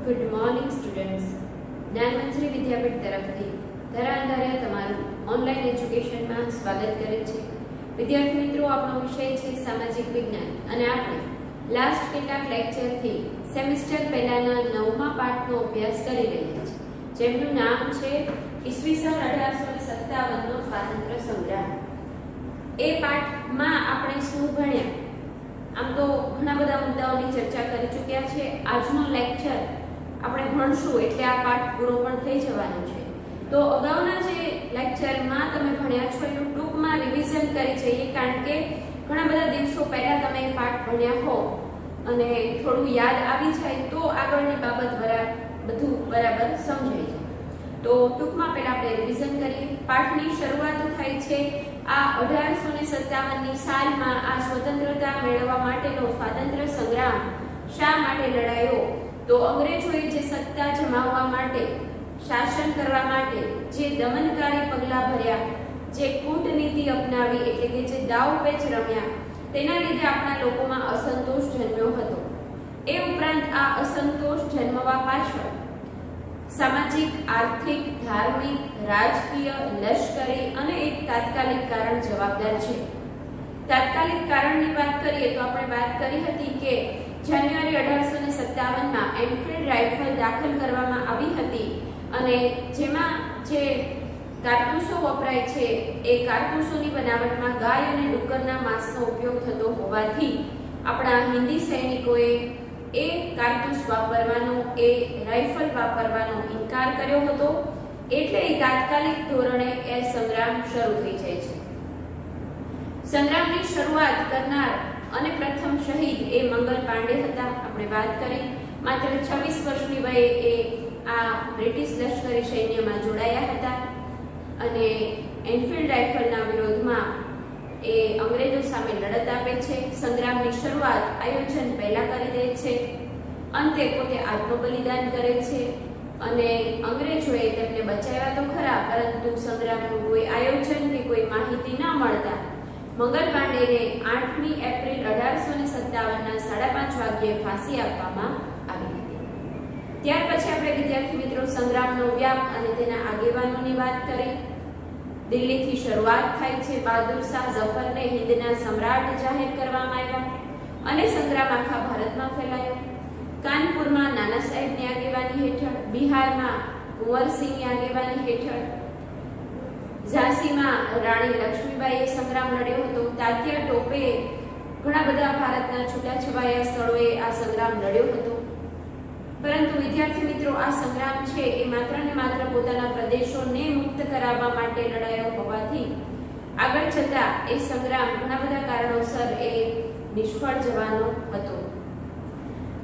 Good morning students. જ્ઞાનમંત્રી વિદ્યાપીઠ તરફથી ધરાધાર્યા તમારું ઓનલાઈન એજ્યુકેશનમાં સ્વાગત કરે છે. વિદ્યાર્થી મિત્રો, આપણો વિષય છે સામાજિક વિજ્ઞાન અને આપણે લાસ્ટ કેટલાક લેક્ચરથી સેમિસ્ટર પહેલાના 9મા પાઠનો અભ્યાસ કરી રહ્યા છીએ, જેમનું નામ છે ઈસવીસન 1857 નો સ્વાતંત્ર્ય સંગ્રામ. એ પાઠમાં આપણે શું ભણ્યા? આમ તો ઘણા બધા મુદ્દાઓની ચર્ચા કરી ચૂક્યા છે. આજનો લેક્ચર આપણે ભણશું એટલે આ પાઠ પૂરો પણ થઈ જવાનો છે. તો અગાઉના જે લેક્ચરમાં તમે ભણ્યા છો એનું ટૂંકમાં રિવિઝન કરી જઈએ, કારણ કે ઘણા બધા દિવસો પહેલા તમે એ પાઠ ભણ્યા હો અને થોડું યાદ આવી જાય તો આગળની બાબત બધું બરાબર સમજાય છે. તો ટૂંકમાં પહેલા આપણે રિવિઝન કરીએ. પાઠની શરૂઆત થાય છે આ 1857ની સાલમાં આ સ્વતંત્રતા મેળવવા માટેનો સ્વાતંત્ર્ય સંગ્રામ શા માટે લડાયો? તો અંગ્રેજોએ જે સત્તા જમાવવા માટે, શાસન કરવા માટે જે દમનકારી પગલાં ભર્યા, જે કૂટનીતિ અપનાવી એટલે કે જે દાવપેચ રમ્યા, તેના લીધે આપણા લોકોમાં અસંતોષ જન્મ્યો હતો. એ ઉપરાંત આ અસંતોષ જન્મવા પાછળ સામાજિક, આર્થિક, ધાર્મિક, રાજકીય, લશ્કરી અને એક તાત્કાલિક કારણ જવાબદાર છે. તાત્કાલિક કારણની વાત કરીએ તો આપણે વાત કરી હતી કે જાન્યુઆરી 1857માં એનફિલ્ડ રાઇફલ દાખલ કરવામાં આવી હતી અને જેમાં જે કારતૂસો વપરાય છે એ કારતૂસોની બનાવટમાં ગાય અને ડુક્કરના માંસનો ઉપયોગ થતો હોવાથી આપણા હિન્દી સૈનિકોએ એ કારતૂસ વાપરવાનો, એ રાઇફલ વાપરવાનો ઇનકાર કર્યો હતો. એટલે તાત્કાલિક ધોરણે એ સંગ્રામ શરૂ થઈ જાય છે. સંગ્રામની શરૂઆત કરનાર અને પ્રથમ શહીદ એ મંગલ પાંડે હતા. આપણે વાત કરી માત્ર 26 વર્ષની વયે એ આ બ્રિટિશ લશ્કરી સૈન્યમાં જોડાયા હતા અને એનફિલ્ડ રાઇફલના વિરોધમાં એ અંગ્રેજો સામે લડત આપે છે. સંગ્રામની શરૂઆત આયોજન પહેલા કરી દે છે, અંતે પોતે આત્મબલિદાન કરે છે અને અંગ્રેજોએ તેમને બચાવ્યા તો ખરા, પરંતુ સંગ્રામનું કોઈ આયોજન કે કોઈ માહિતી ન મળતા મંગલ પાંડેને 8મી એપ્રિલ 1857ના 5:30 વાગ્યે ફાંસી આપવામાં આવી હતી. ત્યાર પછી આપણે વિદ્યાર્થી મિત્રો સંગ્રામનો વ્યાપ અને તેના આગેવાનોની વાત કરી. દિલ્હીથી શરૂઆત થાય છે. બહાદુર શાહ ઝફરને હિંદના સમ્રાટ જાહેર કરવામાં આવ્યા અને સંગ્રામ આખા ભારતમાં ફેલાયો. કાનપુરમાં નાના સાહેબની આગેવાની હેઠળ, બિહારમાં કુંવરસિંહની આગેવાની હેઠળ, ઝાંસીમાં રાણી લક્ષ્મીબાઈએ સંગ્રામ લડ્યો હતો. તાત્યા ટોપે ઘણા બધા ભારતના છૂટાછવાયા સ્થળોએ આ સંગ્રામ લડ્યો હતો. પરંતુ વિદ્યાર્થી મિત્રો, આ સંગ્રામ છે એ માત્ર ને માત્ર પોતાના પ્રદેશોને મુક્ત કરાવવા માટે લડાયો હોવાથી આગળ જતા એ સંગ્રામ ઘણા બધા કારણોસર એ નિષ્ફળ જવાનો હતો.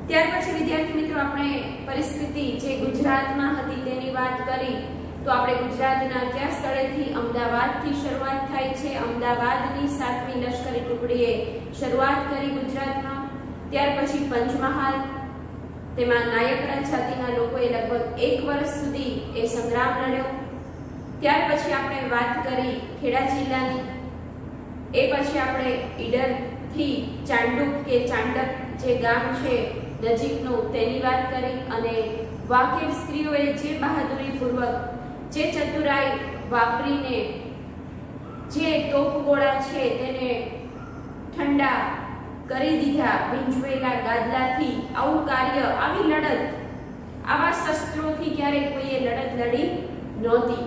ત્યાર પછી વિદ્યાર્થી મિત્રો આપણે પરિસ્થિતિ જે ગુજરાતમાં હતી તેની વાત કરી. તો આપણે ગુજરાતના કયા સ્થળેથી? અમદાવાદથી શરૂઆત થાય છે. અમદાવાદની 7મી લશ્કરી ટુકડીએ શરૂઆત કરી ગુજરાતમાં. ત્યાર પછી પંચમહાલ, તેમાં નાયકરા જાતિના લોકોએ લગભગ 1 વર્ષ સુધી એ સંગ્રામ લડ્યો. ત્યાર પછી આપણે વાત કરી ખેડા જિલ્લાની. એ પછી આપણે ઈડરથી ચાંડુક કે ચાંડક જે ગામ છે નજીકનું તેની વાત કરી અને વાકેફ સ્ત્રીઓએ જે બહાદુરીપૂર્વક, જે ચતુરાઈ વાપરીને જે તોપગોળા છે તેને ઠંડા કરી દીધા, ભીંજવેલા ગાદલાથી, આવું કાર્ય, આવી લડત, આવા શસ્ત્રોથી ક્યારેય કોઈએ લડત લડી નહોતી.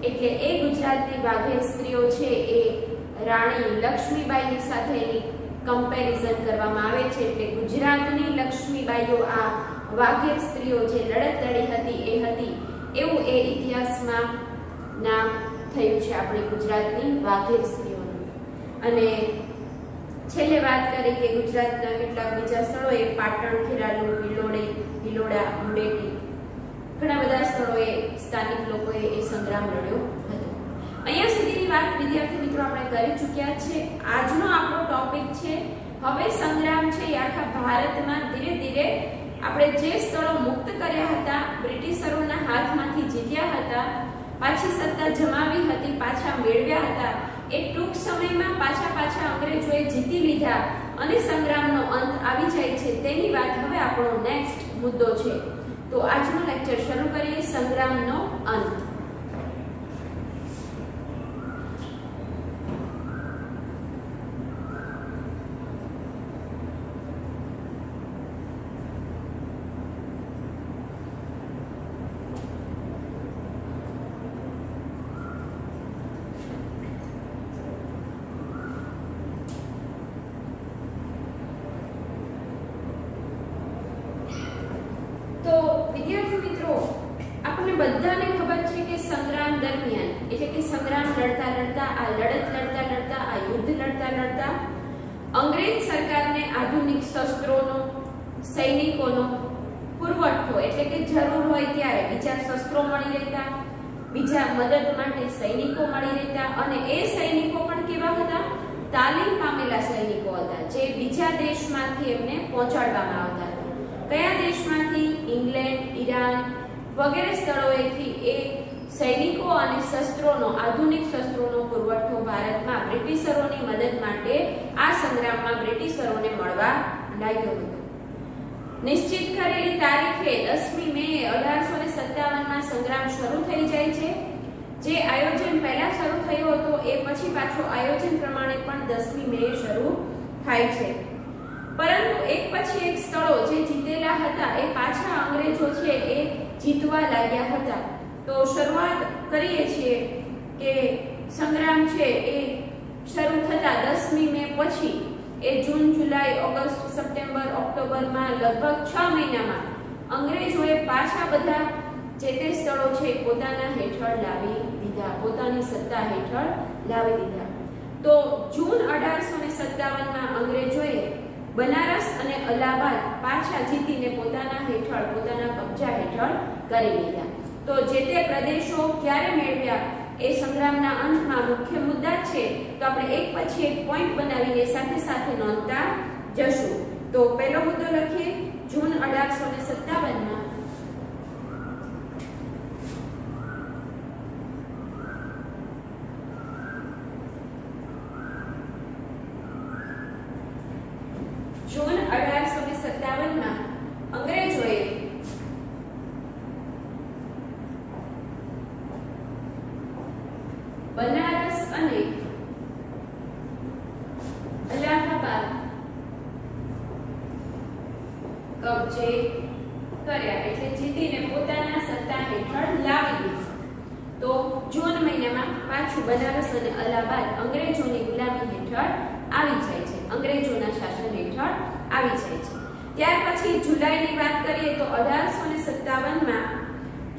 એટલે એ ગુજરાતની વાઘેર સ્ત્રીઓ છે એ રાણી લક્ષ્મીબાઈની સાથે એની કમ્પેરિઝન કરવામાં આવે છે. એટલે ગુજરાતની લક્ષ્મીબાઈઓ આ વાઘેર સ્ત્રીઓ જે લડત લડી હતી એ હતી, એવું એ ઇતિહાસમાં નામ થયું છે આપણી ગુજરાતની વાઘેર સ્ત્રીઓનું. અને છેલ્લે વાત કરી કે ગુજરાતના કેટલાક બીજા સ્થળોએ પાટણ, ખેરાલુ, ભિલોડા, મુંડેટી, ઘણા બધા સ્થળોએ સ્થાનિક લોકોએ એ સંગ્રામ લડ્યો હતો. અહીંયા સુધીની વાત વિદ્યાર્થી મિત્રો આપણે કરી ચૂક્યા છે. આજનો આપણો ટોપિક છે હવે સંગ્રામ છે એ આખા ભારતમાં ધીરે ધીરે આપણે જે સ્થળો મુક્ત કર્યા હતા, બ્રિટિશરોના હાથમાંથી જીત્યા હતા, પાછી સત્તા જમાવી હતી, પાછા મેળવ્યા હતા, એ ટૂંક સમયમાં પાછા અંગ્રેજોએ જીતી લીધા અને સંગ્રામનો અંત આવી જાય છે. તેની વાત હવે આપણો નેક્સ્ટ મુદ્દો છે. તો આજનો લેક્ચર શરૂ કરીએ, સંગ્રામનો અંત. તો વિદ્યાર્થી મિત્રો, આપણને બધાને ખબર છે કે સંગ્રામ દરમિયાન, એટલે કે સંગ્રામ લડતા લડતા, આ લડત લડતા લડતા, આ યુદ્ધ લડતા લડતા અંગ્રેજ સરકારને આધુનિક શસ્ત્રોનો, સૈનિકોનો પુરવઠો, એટલે કે જરૂર હોય ત્યારે બીજા શસ્ત્રો મળી રહેતા, બીજા મદદ માટે સૈનિકો મળી રહેતા, અને એ સૈનિકો પણ કેવા હતા? તાલીમ પામેલા સૈનિકો હતા, જે બીજા દેશમાંથી એમને પહોંચાડવામાં આવતા હતા. કયા દેશમાંથી? ઇંગ્લેન્ડ, ઈરાન વગેરે સ્થળોએથી એ સૈનિકો અને શસ્ત્રોનો, આધુનિક શસ્ત્રોનો પુરવઠો ભારતમાં બ્રિટિશરોની મદદ માટે આ સંગ્રામમાં બ્રિટિશરોને મળવા લાગ્યો હતો. નિશ્ચિત કરેલી તારીખે 10મી મે 1857માં સંગ્રામ શરૂ થઈ જાય છે. જે આયોજન પહેલા શરૂ થયો હતો એ પછી પાછો આયોજન પ્રમાણે પણ 10મી મે શરૂ થાય છે. પરંતુ એક પછી એક સ્થળો જે જીતેલા હતા એ પાછા અંગ્રેજો છે એ જીતવા લાગ્યા હતા. તો શરૂઆત કરીએ છીએ કે સંગ્રામ છે એ શરૂ થતા 10મી મે પછી એ જૂન, જુલાઈ, ઓગસ્ટ, સપ્ટેમ્બર, ઓક્ટોબરમાં લગભગ 6 મહિનામાં અંગ્રેજોએ પાછા બધા જે તે સ્થળો છે પોતાના હેઠળ લાવી દીધા, પોતાની સત્તા હેઠળ લાવી દીધા. તો જૂન 1857માં અંગ્રેજોએ બનારસ અને અલ્હાબાદ પાછા જીતીને પોતાના હેઠળ, પોતાના કબજા હેઠળ કરી લીધા. તો જે તે પ્રદેશો ક્યારે મેળવ્યા એ સંગ્રામના અંતમાં મુખ્ય મુદ્દા છે. તો આપણે એક પછી એક પોઈન્ટ બનાવીને સાથે સાથે નોંધતા જશું. તો પહેલો મુદ્દો લખીએ, જૂન 1857માં જૂન 1857માં અંગ્રેજોએ બનારસ અને અલ્હાબાદ કબજે કર્યા, એટલે જીતીને પોતાના સત્તા હેઠળ લાવી દીધા. તો જૂન મહિનામાં પાછું બનારસ અને અલ્હાબાદ અંગ્રેજોની ગુલામી હેઠળ આવી જાય છે, અંગ્રેજોના શાસન હેઠળ આવી જાય છે. ત્યાર પછી જુલાઈની વાત કરીએ તો 1857માં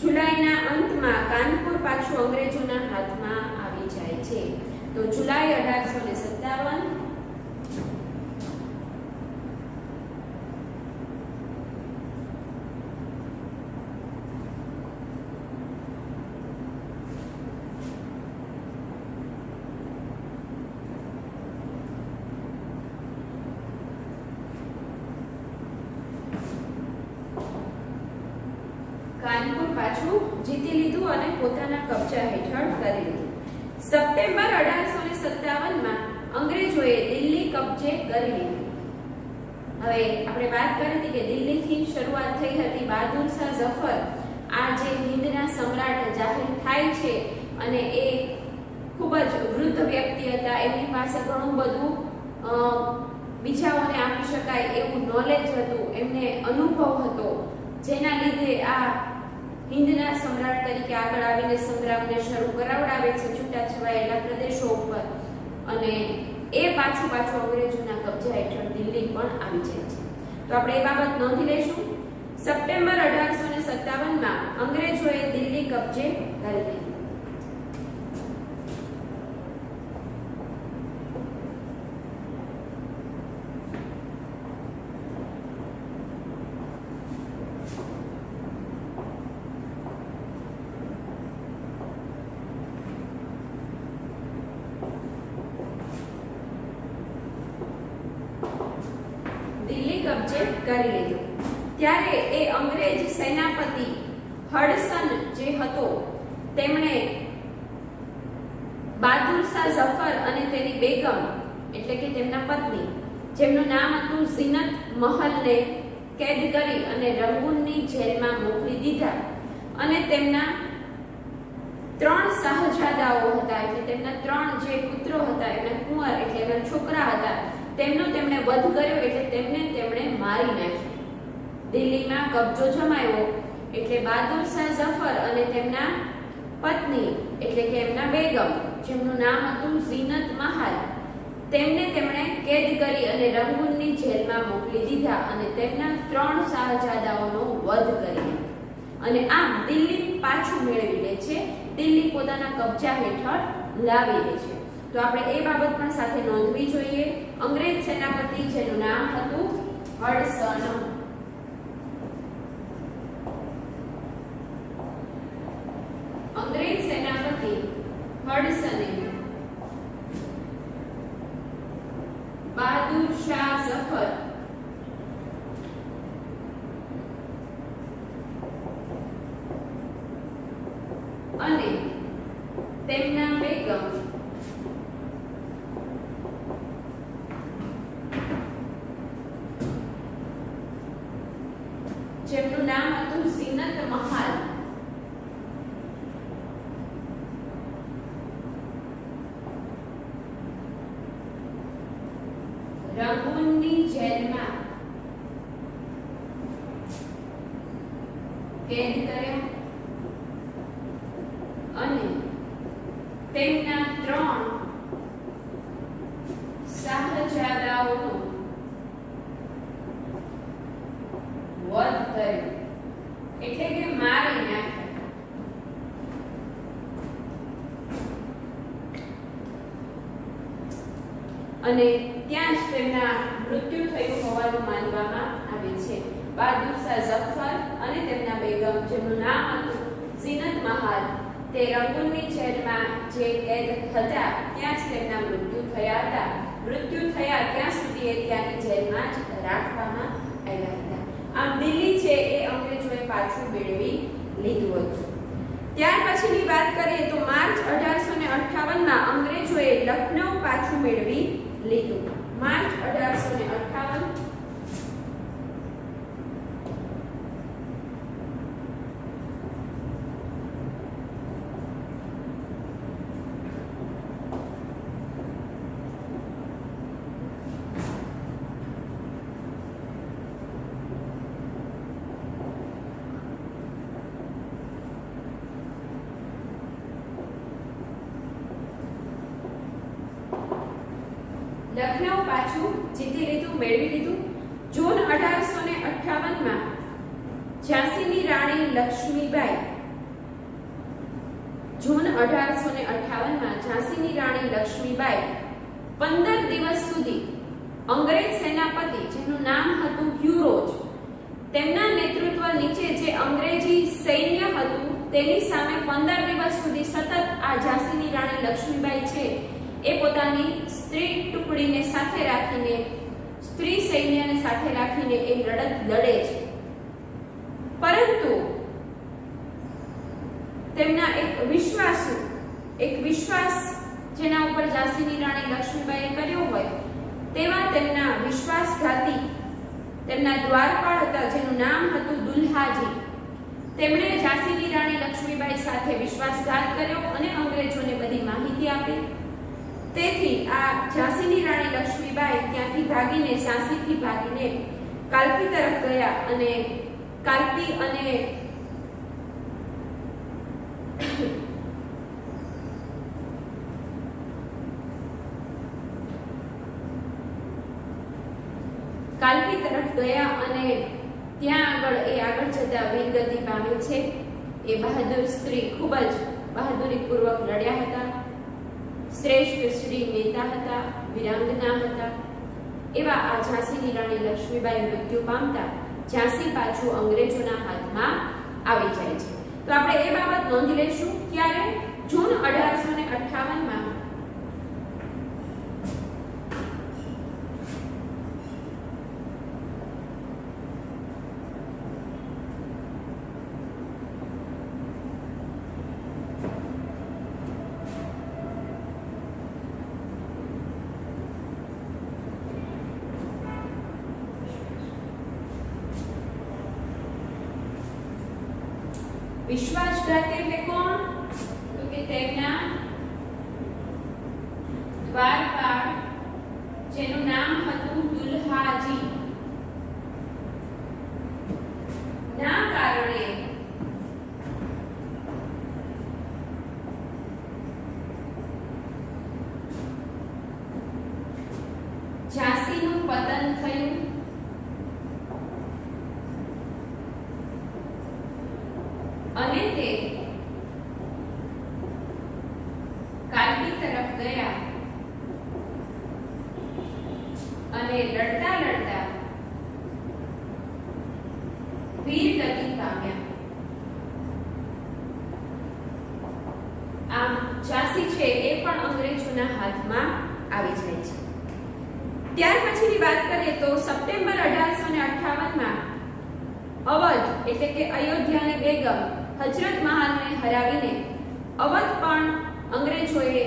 જુલાઈના અંતમાં કાનપુર પાછું અંગ્રેજોના હાથમાં આવી જાય છે. તો જુલાઈ 1857 કાનપુર પાછું જીતી લીધું અને પોતાના કબજા હેઠળ કરી લીધું. સપ્ટેમ્બર 1857માં અંગ્રેજોએ દિલ્હી કબજે કરી લીધું. હવે આપણે વાત કરી હતી કે દિલ્હીથી શરૂઆત થઈ હતી. બહાદુર શાહ ઝફર આ જે હિન્દના સમ્રાટ જાહેર થાય છે અને એ ખૂબ જ વૃદ્ધ વ્યક્તિ હતા. એમની પાસે ઘણું બધું બીજાઓને આપી શકાય એવું નોલેજ હતું, એમને અનુભવ હતો, જેના લીધે આ હિન્દના સમ્રાટ તરીકે આગળ આવીને સંગ્રામને શરૂ કરાવડાવે છે છૂટાછવાયેલા પ્રદેશો ઉપર, અને એ પાછું અંગ્રેજોના કબજા હેઠળ દિલ્હી પણ આવી જાય છે. તો આપણે એ બાબત નોંધી લઈશું. સપ્ટેમ્બર 1857માં અંગ્રેજોએ દિલ્હી કબજે કરી લીધી. કબજે કરી લીધો. ત્યારે એ અંગ્રેજ સેનાપતિ હડસન જે હતો તેમણે બહાદુર શાહ ઝફર અને તેની બેગમ એટલે કે તેમના પત્ની જેમનું નામ હતું ઝીનત મહલને કેદ કરી અને રંગૂનની જેલમાં મોકલી દીધા અને તેમના 3 શાહજાદાઓ હતા, એટલે તેમના 3 જે પુત્રો હતા, એમના કુંવર એટલે એમના છોકરા હતા, તેમનો તેમણે વધ કર્યો, એટલે તેમણે મારી નાખ્યા. દિલ્હીમાં કબજો જમાવ્યો, એટલે બહાદુર શાહ ઝફર અને તેમના પત્ની એટલે કે એમના બેગમ, જેમનું નામ હતું ઝીનત મહાલ, તેમણે કેદ કરી અને રંગૂનની જેલમાં મોકલી દીધા અને તેમના 3 શાહજાદાઓનો વધ કર્યો અને આમ દિલ્હી પાછું મેળવી લે છે, દિલ્હી પોતાના કબજા હેઠળ લાવી લે છે. તો આપણે એ બાબત પણ સાથે નોંધવી જોઈએ. અંગ્રેજ સેનાપતિ જેનું નામ હતું હડસન, અંગ્રેજ સેનાપતિ હડસને બહાદુર શાહ ઝફર અને તેમના બેગમ જેમનું નામ હતું ઝીનત મહાલ, રંગૂનની જેલમાં કેદ કર્યા અને તેમના 3 શાહજાદાઓનો વધ કર્યો, એટલે કે મારી નાખ્યા. અને ત્યાં જ તેમના મૃત્યુ થયું હોવાનું માનવામાં આવે છે. બહાદુર શાહ ઝફર અને તેમના બેગમ, જેમનું નામ હતું ઝીનત મહાલ, તે રંગૂનની જેલમાં જે કેદ હતા ત્યાં જ તેમના મૃત્યુ થયા હતા. મૃત્યુ થયા ત્યાં સુધી એ ત્યાંની જેલમાં જ રાખવામાં આવ્યા હતા. આમ દિલ્હી છે એ અંગ્રેજોએ પાછું મેળવી લીધું હતું. ત્યાર પછીની વાત કરીએ તો માર્ચ 1858માં અંગ્રેજોએ લખનઉ પાછું મેળવી લીધું. માર્ચ 1858 લખનઉ પાછું જીતી લીધું, મેળવી લીધું. જૂન 1858માં ઝાંસીની રાણી લક્ષ્મીબાઈ, જૂન 1858માં ઝાંસીની રાણી લક્ષ્મીબાઈ 15 દિવસ સુધી અંગ્રેજ સેનાપતિ જેનું નામ હતું હ્યુરોજ, તેમના નેતૃત્વ નીચે જે અંગ્રેજી સૈન્ય હતું તેની સામે 15 દિવસ સુધી સતત આ ઝાંસીની રાણી લક્ષ્મીબાઈ છે એ પોતાની સ્ત્રી ટુકડીને સાથે રાખીને, સ્ત્રી સૈન્યને સાથે રાખીને એ લડત લડે છે. પરંતુ તેમના એક વિશ્વાસ જેના ઉપર ઝાંસીની રાણી લક્ષ્મીબાઈએ કર્યો હોય તેવા તેમના વિશ્વાસઘાતી તેમના દ્વારપાળ હતા જેનું નામ હતું દુલ્હાજી. તેમણે ઝાંસીની રાણી લક્ષ્મીબાઈ સાથે વિશ્વાસઘાત કર્યો અને અંગ્રેજોને બધી માહિતી આપી. તેથી આ ઝાંસીની રાણી લક્ષ્મીબાઈ ત્યાંથી ભાગીને, ઝાંસીથી ભાગીને કાલપી તરફ ગયા અને કાલપી અને કાલપી તરફ ગયા અને ત્યાં આગળ જતા વીરગતિ પામે છે. એ બહાદુર સ્ત્રી ખૂબ જ બહાદુરીપૂર્વક લડ્યા હતા. શ્રેષ્ઠ શ્રી નેતા હતા, વીરાંગના હતા. એવા આ ઝાંસીની રાણી લક્ષ્મીબાઈ મૃત્યુ પામતા ઝાંસી પાછું અંગ્રેજોના હાથમાં આવી જાય છે. તો આપણે એ બાબત નોંધી લઈશું. ક્યારે? જૂન 1858માં વિશ્વાસઘાત એટલે કોણ? તો કે તેમના દ્વારપાળ જેનું નામ હતું દુલ્હાજી ના કારણે ઝાંસીનું પતન થયું અને તે કાલકી તરફ ગયા અને લડતા લડતા વીર ગતિ પામ્યા. આમ ઝાંસી છે એ પણ અંગ્રેજોના હાથમાં આવી જાય છે. ત્યાર પછીની વાત કરીએ તો સપ્ટેમ્બર 1858 માં અવધ એટલે કે અયોધ્યાની બેગમ હજરત મહાલને હરાવીને અવધ પણ અંગ્રેજોએ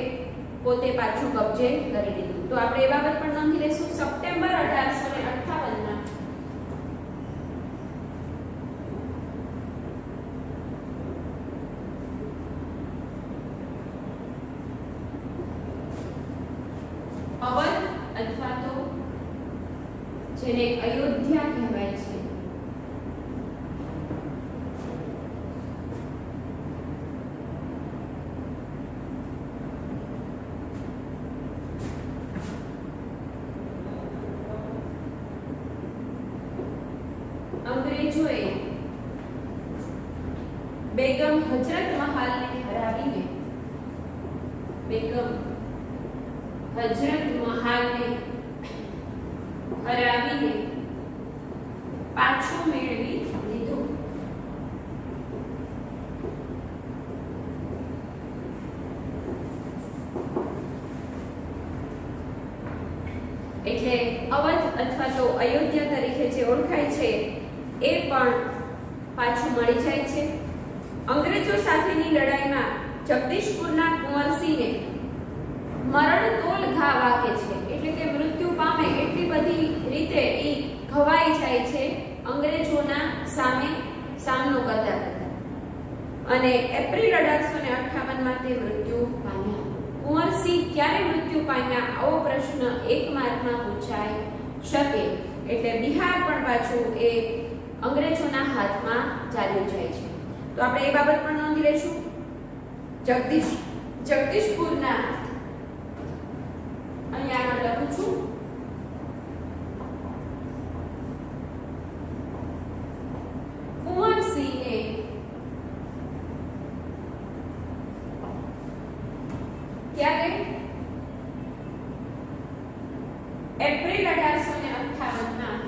પોતે પાછું કબજે કરી લીધું. તો આપણે એ બાબત પણ નોંધી લઈશું. સપ્ટેમ્બર 1858 માં અવધ અથવા તો જેને અયોધ્યા કહેવાય છે અંગ્રેજોએ બેગમ હજરત મહાલને હરાવીને પાછું મેળવી લીધું. એટલે અવધ અથવા તો અયોધ્યા તરીકે જે ઓળખાય છે એ પણ પાછું મળી જાય છે. અંગ્રેજો સાથેની લડાઈમાં જગદીશપુરના કુંવરસિંહને મરણતોલ ઘા વાગે છે એટલે કે મૃત્યુ પામે એટલી બધી રીતે એ ઘવાઈ જાય છે અંગ્રેજોના સામનો કરતા અને એપ્રિલ 1858 માં તે મૃત્યુ પામ્યા. કુંવરસિંહ ક્યારે મૃત્યુ પામ્યા આવો પ્રશ્ન એક માર્કમાં પૂછાઈ શકે. એટલે બિહાર પણ પાછું એ અંગ્રેજોના હાથમાં ચાલ્યું જાય છે. તો આપણે એ બાબત પણ નોંધી લઈશું. જગદીશપુરના અહીંયા આગળ લખું છું કુંવરસિંહને ક્યારે એપ્રિલ 1858 માં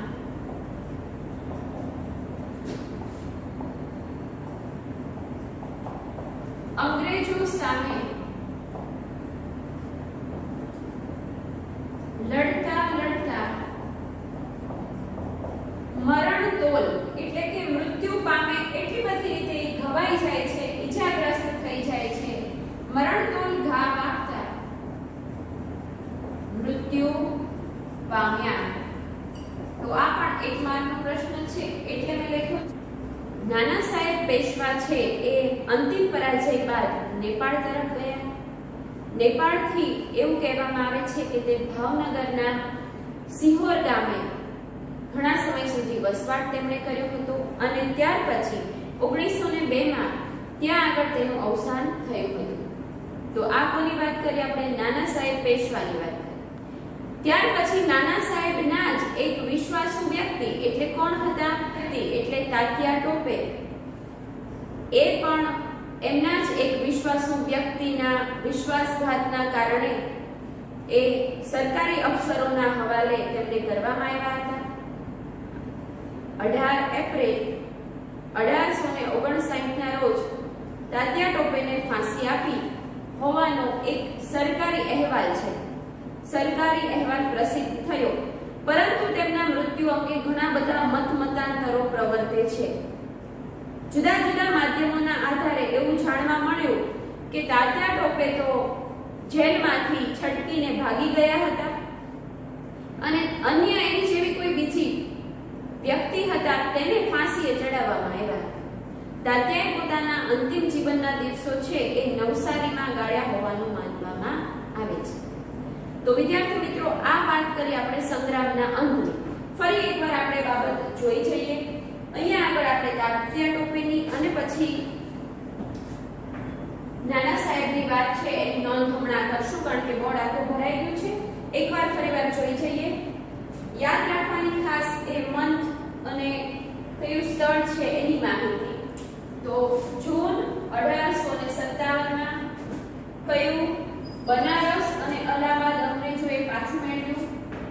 અંગ્રેજો સામે લડતા લડતા મરણતોલ એટલે કે મૃત્યુ પામે એટલી બધી રીતે ઘવાઈ જાય છે, ઈજાગ્રસ્ત થઈ જાય છે, મરણતોલ ઘા વાગતા મૃત્યુ પામ્યા. તો આ પણ એક માર્કનો પ્રશ્ન છે એટલે મેં લખ્યું. નાના સાહેબ પેશવા છે એ અંતિમ પરાજય બાદ નેપાળ તરફ ગયા. નેપાળથી એવું કહેવામાં આવે છે કે તે ભાવનગરના સિહોર ગામે ઘણા સમય સુધી વસવાટ તેમણે કર્યો હતો અને ત્યાર પછી 1902 માં ત્યાં આગળ તેનું અવસાન થયું હતું. તો આ કોની વાત કરીએ આપણે? નાના સાહેબ પેશવાની વાત કરીએ. ત્યાર પછી નાના સાહેબના જ એક વિશ્વાસુ વ્યક્તિ એટલે કોણ હતા? એટલે તાત્યા ટોપે એ પણ એમના જ એક વિશ્વાસુ વ્યક્તિના વિશ્વાસઘાતના કારણે એ સરકારી અફસરોના હવાલે તેમને કરવામાં આવ્યા હતા. 18 એપ્રિલ 1859 ના રોજ તાત્યા ટોપેને ફાંસી આપી હોવાનો એક સરકારી અહેવાલ છે. સરકારી અહેવાલ પ્રસિદ્ધ થયો, પરંતુ તેમના મૃત્યુ અંગે ઘણા બધા મતાંતરો પ્રવર્તે છે. જુદા જુદા માધ્યમોના આધારે એવું જાણવા મળ્યું કે તાત્યા ટોપે તો જેલમાંથી છટકીને ભાગી ગયા હતા અને અન્ય એની જેવી કોઈ બીજી વ્યક્તિ હતા તેને ફાંસીએ ચડાવવામાં આવ્યા. તાત્યાએ પોતાના અંતિમ જીવનના દિવસો છે એ નવસારીમાં ગાળ્યા હોવાનું માનવામાં આવે છે. તો વિદ્યાર્થી મિત્રો, આ વાત કરી આપણે સંગ્રામના અંતની. ફરી એકવાર આપણે બાબત જોઈ જઈએ. અહીંયા આગળ આપણે તાત્યા ટોપેની અને પછી નાના સાહેબની વાત છે એની નોંધ હમણાં કરશું, કારણ કે બોર્ડ આખું ભરાઈ ગયું છે. એકવાર ફરીવાર જોઈ જઈએ. યાદ રાખવાની ખાસ એ મંથ અને કયું સ્થળ છે એની માહિતી. તો જૂન 1857 માં કયું બનારસ અને અલ્હાબાદ અંગ્રેજોએ પાછું મેળવ્યું.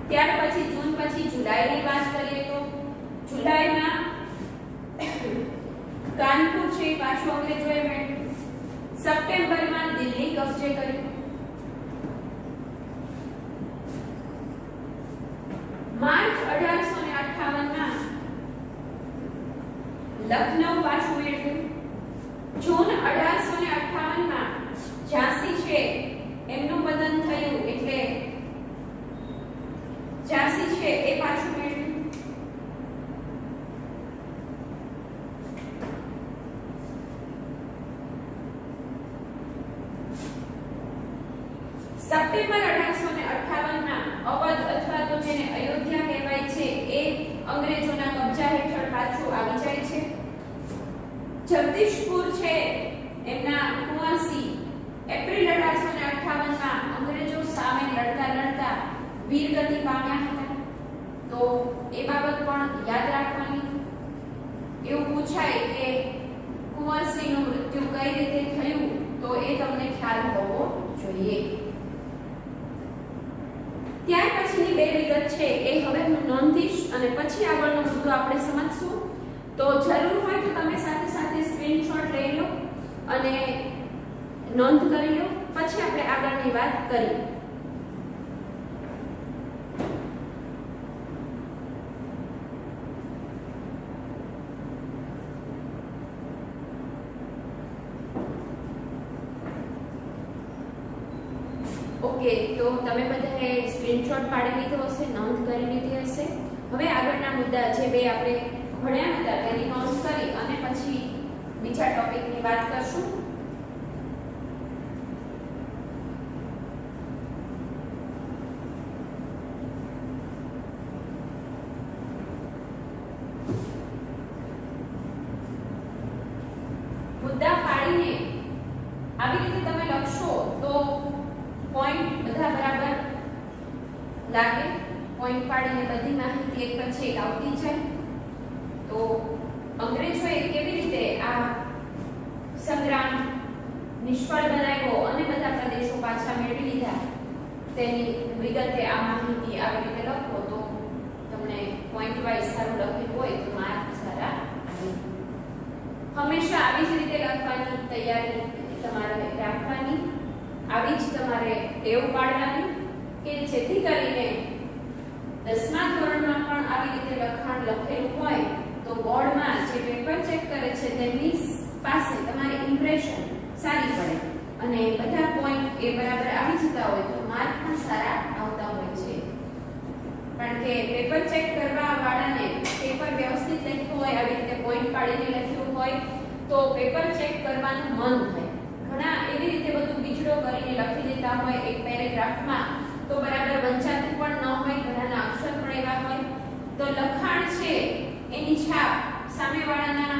ત્યાર પછી જૂન પછી જુલાઈની વાત કરીએ તો જુલાઈમાં કાનપુર છે પાછું અંગ્રેજોએ મેળવ્યું. સપ્ટેમ્બરમાં દિલ્હી કબજે કર્યું. માર્ચ 1858 માં લખનઉ પાછું મેળવ્યું. જૂન 1858 માં ઝાંસી છે એમનું પતન થયું, એટલે ઝાંસી છે એ પાછું મેળવ્યું. સપ્ટેમ્બર 1858 માં અવધ અથવા તો જેને અયોધ્યા કહેવાય છે એ અંગ્રેજોના કબજા હેઠળ પાછું આવી જાય છે. જગદીશપુર છે એમના કુંવરસિંહ એપ્રિલ 1858 માં અંગ્રેજો સામે લડતા વીરગતિ પામ્યા હતા. તો એ બાબત પણ યાદ રાખવાની. એવું પૂછાય કે કુંવરસિંહનું મૃત્યુ કઈ રીતે થયું, તો એ તમને ખ્યાલ હોવો જોઈએ. ત્યાર પછીની બે વિગત છે એ હવે હું નોંધીશ અને પછી આગળનો મુદ્દો આપણે સમજશું. તો જરૂર હોય તો તમે સાથે સાથે સ્ક્રીનશોટ લઈ લો અને નોંધ કરી લો, પછી આપણે આગળની વાત કરીએ. ઓકે, તો તમે બધાએ સ્ક્રીનશોટ પાડી લીધો હશે, નોંધ કરી લીધી હશે. હવે આગળના મુદ્દા જે બે આપણે ભણ્યા હતા તેની નોંધ કરી અને પછી બીજા ટોપિકની વાત કરશું. મુદ્દા પાડીને આવી રીતે તમે લખશો તો પોઈન્ટ બધા બરાબર લાગે. પોઈન્ટ પાડીને બધી માહિતી એક પછી એક આવતી જાય. તો અંગ્રેજોએ કેવી રીતે આ સંગ્રામ નિષ્ફળ બનાવ્યો અને બધા પ્રદેશો પાછા મેળવી લીધા તેની વિગતે આ માહિતી આવી રીતે લખો તો તમને પોઈન્ટ વાઇઝ સારું લખેલું હોય તો માર્ક સારા આવે. હંમેશા આવી જ રીતે લખવાની તૈયારી તમારે રાખવાની. આવી જ તમારે ટેવ પાડવાની કે જેથી કરીને 10મા ધોરણમાં પણ આવી રીતે લખાણ લખેલું હોય તો બોર્ડમાં જે પેપર ચેક કરે છે તેમની પાસે તમારી ઇમ્પ્રેશન સારી પડે અને બધા પોઈન્ટ એ બરાબર આવી જતા હોય તો માર્ક પણ સારા આવતા હોય છે. કારણ કે પેપર ચેક કરવા વાળાને પેપર વ્યવસ્થિત લખ્યું હોય, આવી રીતે પોઈન્ટ પાડીને લખ્યું હોય તો પેપર ચેક કરવાનું મન થાય. ઘણા એવી રીતે બધું બીજડો કરીને લખી દેતા હોય એક પેરેગ્રાફમાં તો બરાબર વંચાતું પણ ન હોય, ઘણાના અક્ષર પણ એવા હોય તો લખાણ છે એની છાપ સામેવાળાના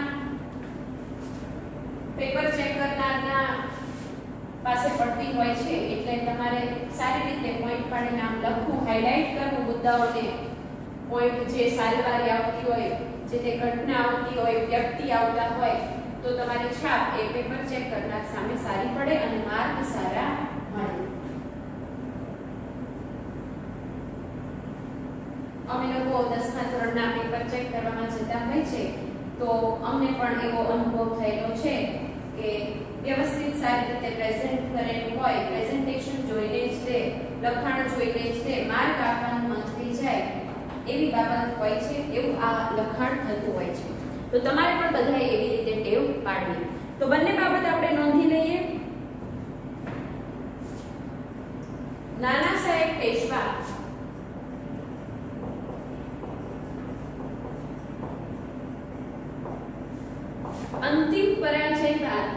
પેપર ચેક કરનારના પાસે પડતી હોય છે. એટલે તમારે સારી રીતે પોઈન્ટ પાડીને આમ લખવું, હાઇલાઇટ કરવું મુદ્દાઓને. પોઈન્ટ જે સાલવારી આવતી હોય, જે તે ઘટના આવતી હોય, વ્યક્તિ આવતા હોય તો તમારી છાપ એ પેપર ચેક કરનાર સામે સારી પડે અને માર્ક સારા મળે. અમે લોકો 10મા ધોરણના પેપર ચેક કરવામાં જતા હોય છે તો અમને પણ એવો અનુભવ થયેલો છે કે વ્યવસ્થિત સારી રીતે પ્રેઝન્ટ કરેલું હોય, પ્રેઝન્ટેશન જોઈને જ તે લખાણ જોઈને જ તે માર્ક આપવાનું મન થઈ જાય એવી બાબત હોય છે. એવું આ લખાણ થતું હોય છે. તો તમારે પણ બધાએ એવી રીતે ટેવ પાડવી. તો બંને બાબત આપણે નોંધી લઈએ. નાના સાહેબ પેશવા અંતિમ પરાજય બાદ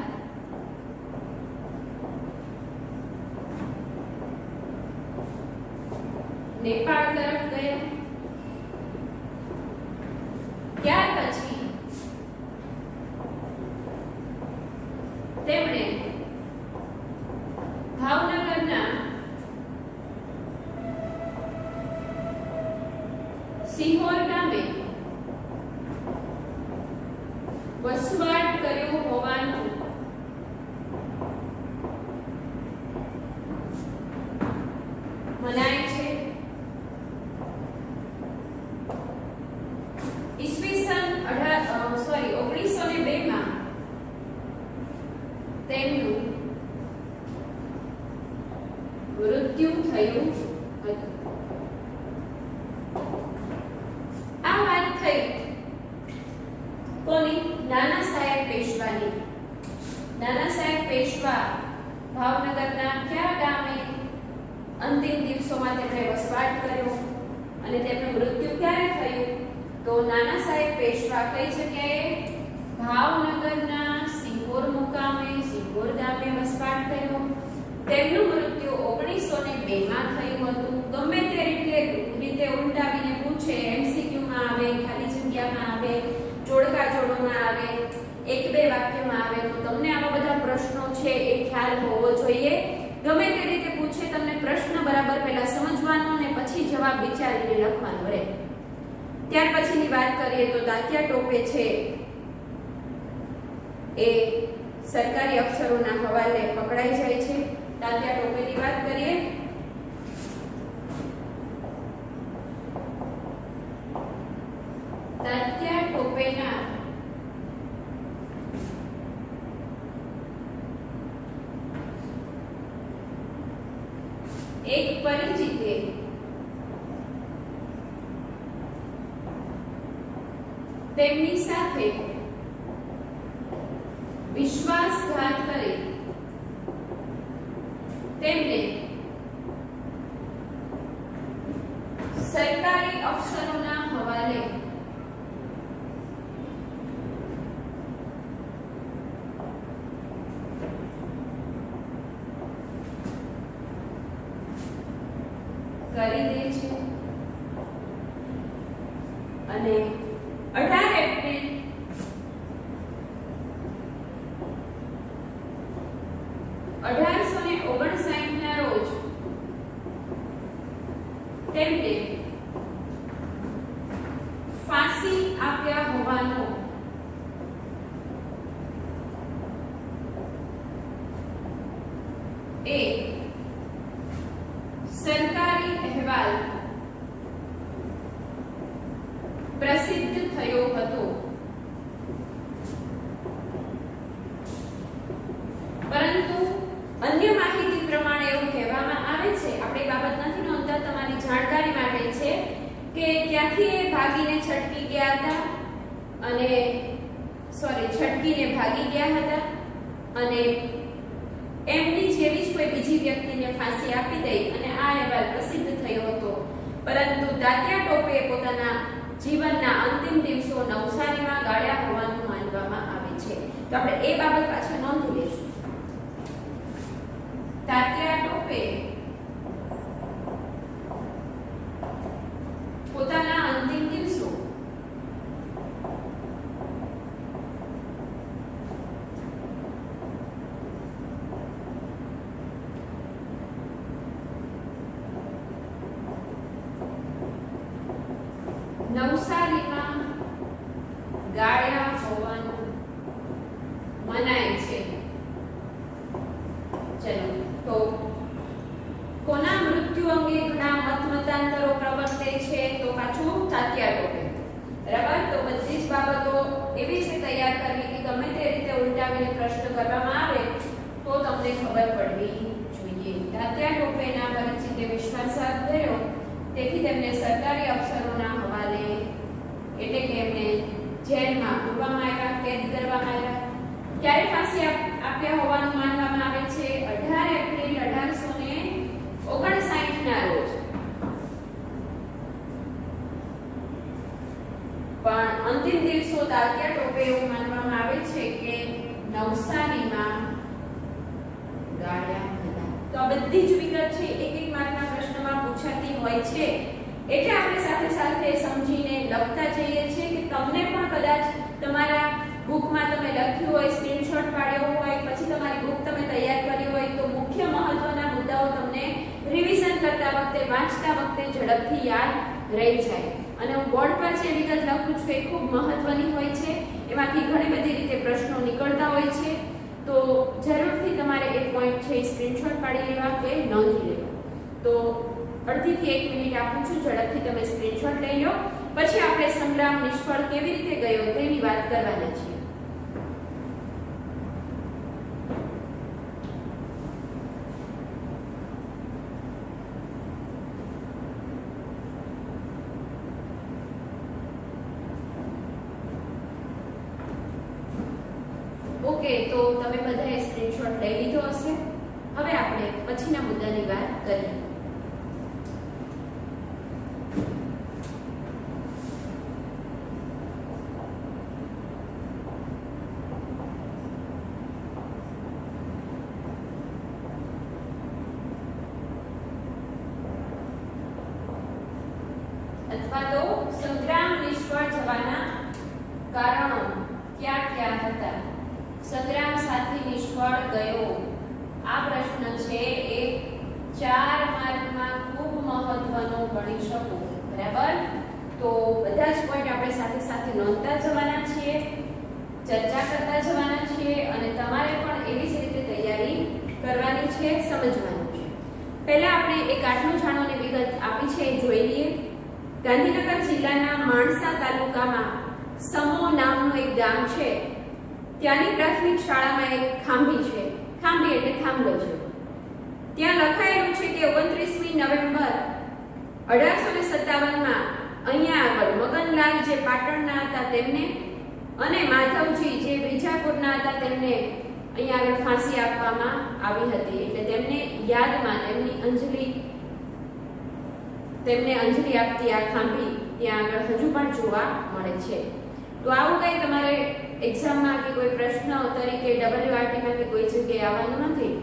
નેપાળ તરફ ગયા. ત્યાર પછી તેમણે ભાવનગરના સિહોર ગામે વસવાટ કર્યો હોવાનું મનાય છે. ઈસવીસન 1902 માં તેમનું મૃત્યુ થયું હતું. આ વાત થઈ કોની? નાના સાહેબ પેશવાની. નાના સાહેબ પેશવા ભાવનગરના કયા ગામે અંતિમ દિવસોમાં તેમણે વસવાટ કર્યો અને તેમનું મૃત્યુ ક્યારે થયું? તો નાના સાહેબ પેશવા કઈ જગ્યાએ? ભાવનગરના સિહોર મુકામે, સિહોર ગામે વસવાટ કર્યો. તેમનું મૃત્યુ 1902 માં થયું હતું. ગમે તે રીતે ઉલટાવીને પૂછે, એમસીક્યુ માં આવે, ખાલી જગ્યામાં આવે, જોડકા જોડોમાં આવે, એક બે વાક્યમાં આવે, તો તમને આવા બધા પ્રશ્નો છે એ ખ્યાલ હોવો જોઈએ. ગમે તે રીતે પૂછે, તમને પ્રશ્ન બરાબર પહેલા સમજવાનો ને પછી જવાબ વિચારીને લખવાનો રહે. ત્યાર પછીની વાત કરીએ તો તાત્યા ટોપે છે એ સરકારી અફસરોના હવાલે પકડાઈ જાય છે. તાત્યા ટોપેની વાત કરીએ. તાત્યા ટોપેના એક પરિચિતે તેમની સાથે વિશ્વાસઘાત કરી તેમને સરકારી અફસરોના હવાલે કરી દે છે અને 18 એપ્રિલ 1859 ના રોજ તેમને ફાંસી આપ્યા હોવાનો એક સરકારી અહેવાલ પ્રસિદ્ધ થયો હતો. પરંતુ અન્ય માહિતી પ્રમાણે એવું કહેવામાં આવે છે, આપણે બાબત નથી નોંધતા, તમારી જાણકારી માટે છે કે ત્યાંથી એ ભાગીને છટકી ગયા હતા અને છટકીને ભાગી ગયા હતા અને એમની જેવી જ કોઈ બીજી વ્યક્તિને ફાંસી આપી દઈ અને આ અહેવાલ પ્રસિદ્ધ થયો હતો. પરંતુ તાત્યા ટોપે પોતાના જીવનના અંતિમ દિવસો નવસારીમાં ગાળ્યા હોવાનું માનવામાં આવે છે. તો આપણે એ બાબત પાછળ નોંધી લઈશું. તાત્યા ટોપે પોતાના અંતિમ દિવસો નવસારીમાં ગાળ્યા હોવાનું મનાય છે. ચલો, તો કોના મૃત્યુ અંગે ઘણા મતાંતરો પ્રવર્તે છે? તો પાછું તાત્યા ટોપે. બરાબર, તો બધી જ બાબતો એવી રીતે તૈયાર કરવી કે ગમે તે રીતે ઉલટાવીને પ્રશ્ન કરવામાં આવે તો તમને ખબર પડવી જોઈએ. તાત્યા ટોપેના પરિચિતે વિશ્વાસઘાત થયો, તેથી તેમને સરકારી અફસરોના હવાલે એટલે કે એમને જેલમાં પૂરવામાં આવ્યા, કેદ કરવામાં આવ્યા. ક્યારે ફાંસી આપ્યા હોવાનું માનવામાં આવે છે? 18 એપ્રિલ 1859 ના રોજ. પણ અંતિમ દિવસો તાત્યા ટોપે એવું માનવામાં આવે છે કે નવસારીમાં ગાળ્યા હતા. તો આ બધી જ વિગત છે એક એક માર્કના પ્રશ્નમાં પૂછાતી હોય છે, એટલે આપણે સાથે સાથે સમજીને લખતા જઈએ છીએ કે તમને પણ કદાચ તમારા બુકમાં તમે લખ્યું હોય, સ્ક્રીનશોટ પાડ્યો હોય, પછી તમારી બુક તમે તૈયાર કરી હોય, તો મુખ્ય મહત્વના મુદ્દાઓ તમને રિવિઝન કરતા વખતે, વાંચતા વખતે ઝડપથી યાદ રહી જાય. અને હું બોર્ડ પર જે વિગત લખું છું એ ખૂબ મહત્વની હોય છે, એમાંથી ઘણી બધી રીતે પ્રશ્નો નીકળતા હોય છે. તો જરૂરથી તમારે એ પોઈન્ટ છે સ્ક્રીનશોટ પાડી લેવા કે નોંધી લેવા. તો અડધીથી 1 મિનિટ આપું છું, ઝડપથી તમે સ્ક્રીનશોટ લઈ લો. પછી આપણે સંગ્રામ નિષ્ફળ કેવી રીતે ગયો તેની વાત કરવાના છીએ. ઓકે, તો તમે બધાએ સ્ક્રીનશોટ લઈ લીધો હશે. હવે આપણે પછીના મુદ્દાની વાત કરીએ. અથવા તો સંગ્રામ નિષ્ફળ જવાના કારણો ક્યાં ક્યાં હતા. સંગ્રામ સાથી નિષ્ફળ ગયો આ પ્રશ્ન છે એ 4 માર્કમાં ખૂબ મહત્વનો ગણી શકો. બરાબર, તો બધા જ પોઈન્ટ આપણે સાથે સાથે નોંધતા જવાના છીએ, ચર્ચા કરતા જવાના છીએ, અને તમારે પણ એવી જ રીતે તૈયારી કરવાની છે, સમજવાનું છે. પહેલા આપણે એક આટલું જાણોની વિગત આપી છે એ જોઈ લઈએ. ગાંધીનગર જિલ્લાના માણસા તાલુકામાં સમો નામનું એક ગામ છે. ત્યાંની પ્રાથમિક શાળામાં એક ખાંભી છે. ખાંભી એટલે થાંભલો છે. ત્યાં લખાયેલું છે કે 29મી નવેમ્બર 1857માં અહીંયા આગળ મગનલાલ જે પાટણના હતા તેમને અને માધવજી જે બીજાપુરના હતા તેમને અહીંયા આગળ ફાંસી આપવામાં આવી હતી. એટલે તેમને યાદમાં તેમને અંજલિ આપતી આ ખાંભી ત્યાં આગળ હજુ પણ જોવા મળે છે. તો આવું કંઈ તમારે એક્ઝામમાં કે કોઈ પ્રશ્ન તરીકે WRTમાં કે કોઈ જગ્યાએ આવવાનું નથી,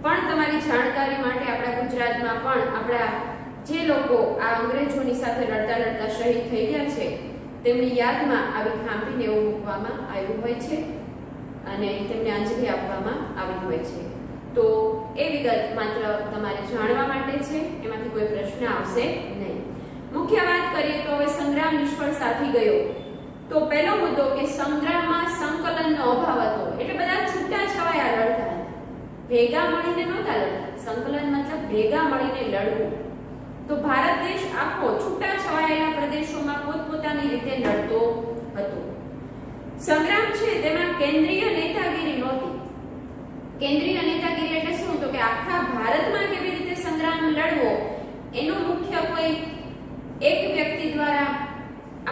પણ તમારી જાણકારી માટે આપણા ગુજરાતમાં પણ આપણા જે લોકો આ અંગ્રેજોની સાથે લડતા લડતા શહીદ થઈ ગયા છે તેમની યાદમાં આવી ખાંભીને એવું મૂકવામાં આવ્યું હોય છે અને તેમને અંજલિ આપવામાં આવી હોય છે. તો એ વિગત માત્ર તમારે જાણવા માટે છે, એમાંથી કોઈ પ્રશ્ન આવશે નહીં. મુખ્ય વાત કરીએ તો હવે સંગ્રામ નિષ્ફળ સાથી ગયો. તો પહેલો મુદ્દો કે સંગ્રામમાં સંકલનનો અભાવ હતો. એટલે બધા છૂટા છવાયા લડતા હતા, ભેગા મળીને નહોતા લડતા. સંકલન મતલબ ભેગા મળીને લડવું. તો ભારત દેશ આખો છૂટા છવાયેલા પ્રદેશોમાં પોતપોતાની રીતે લડતો હતો. સંગ્રામ છે તેમાં કેન્દ્રીય નેતાગીરી નહોતી. કેન્દ્રીય નેતાગીરી એટલે શું? તો કે આખા ભારતમાં કેવી રીતે સંગ્રામ લડવો એનું મુખ્ય કોઈ એક વ્યક્તિ દ્વારા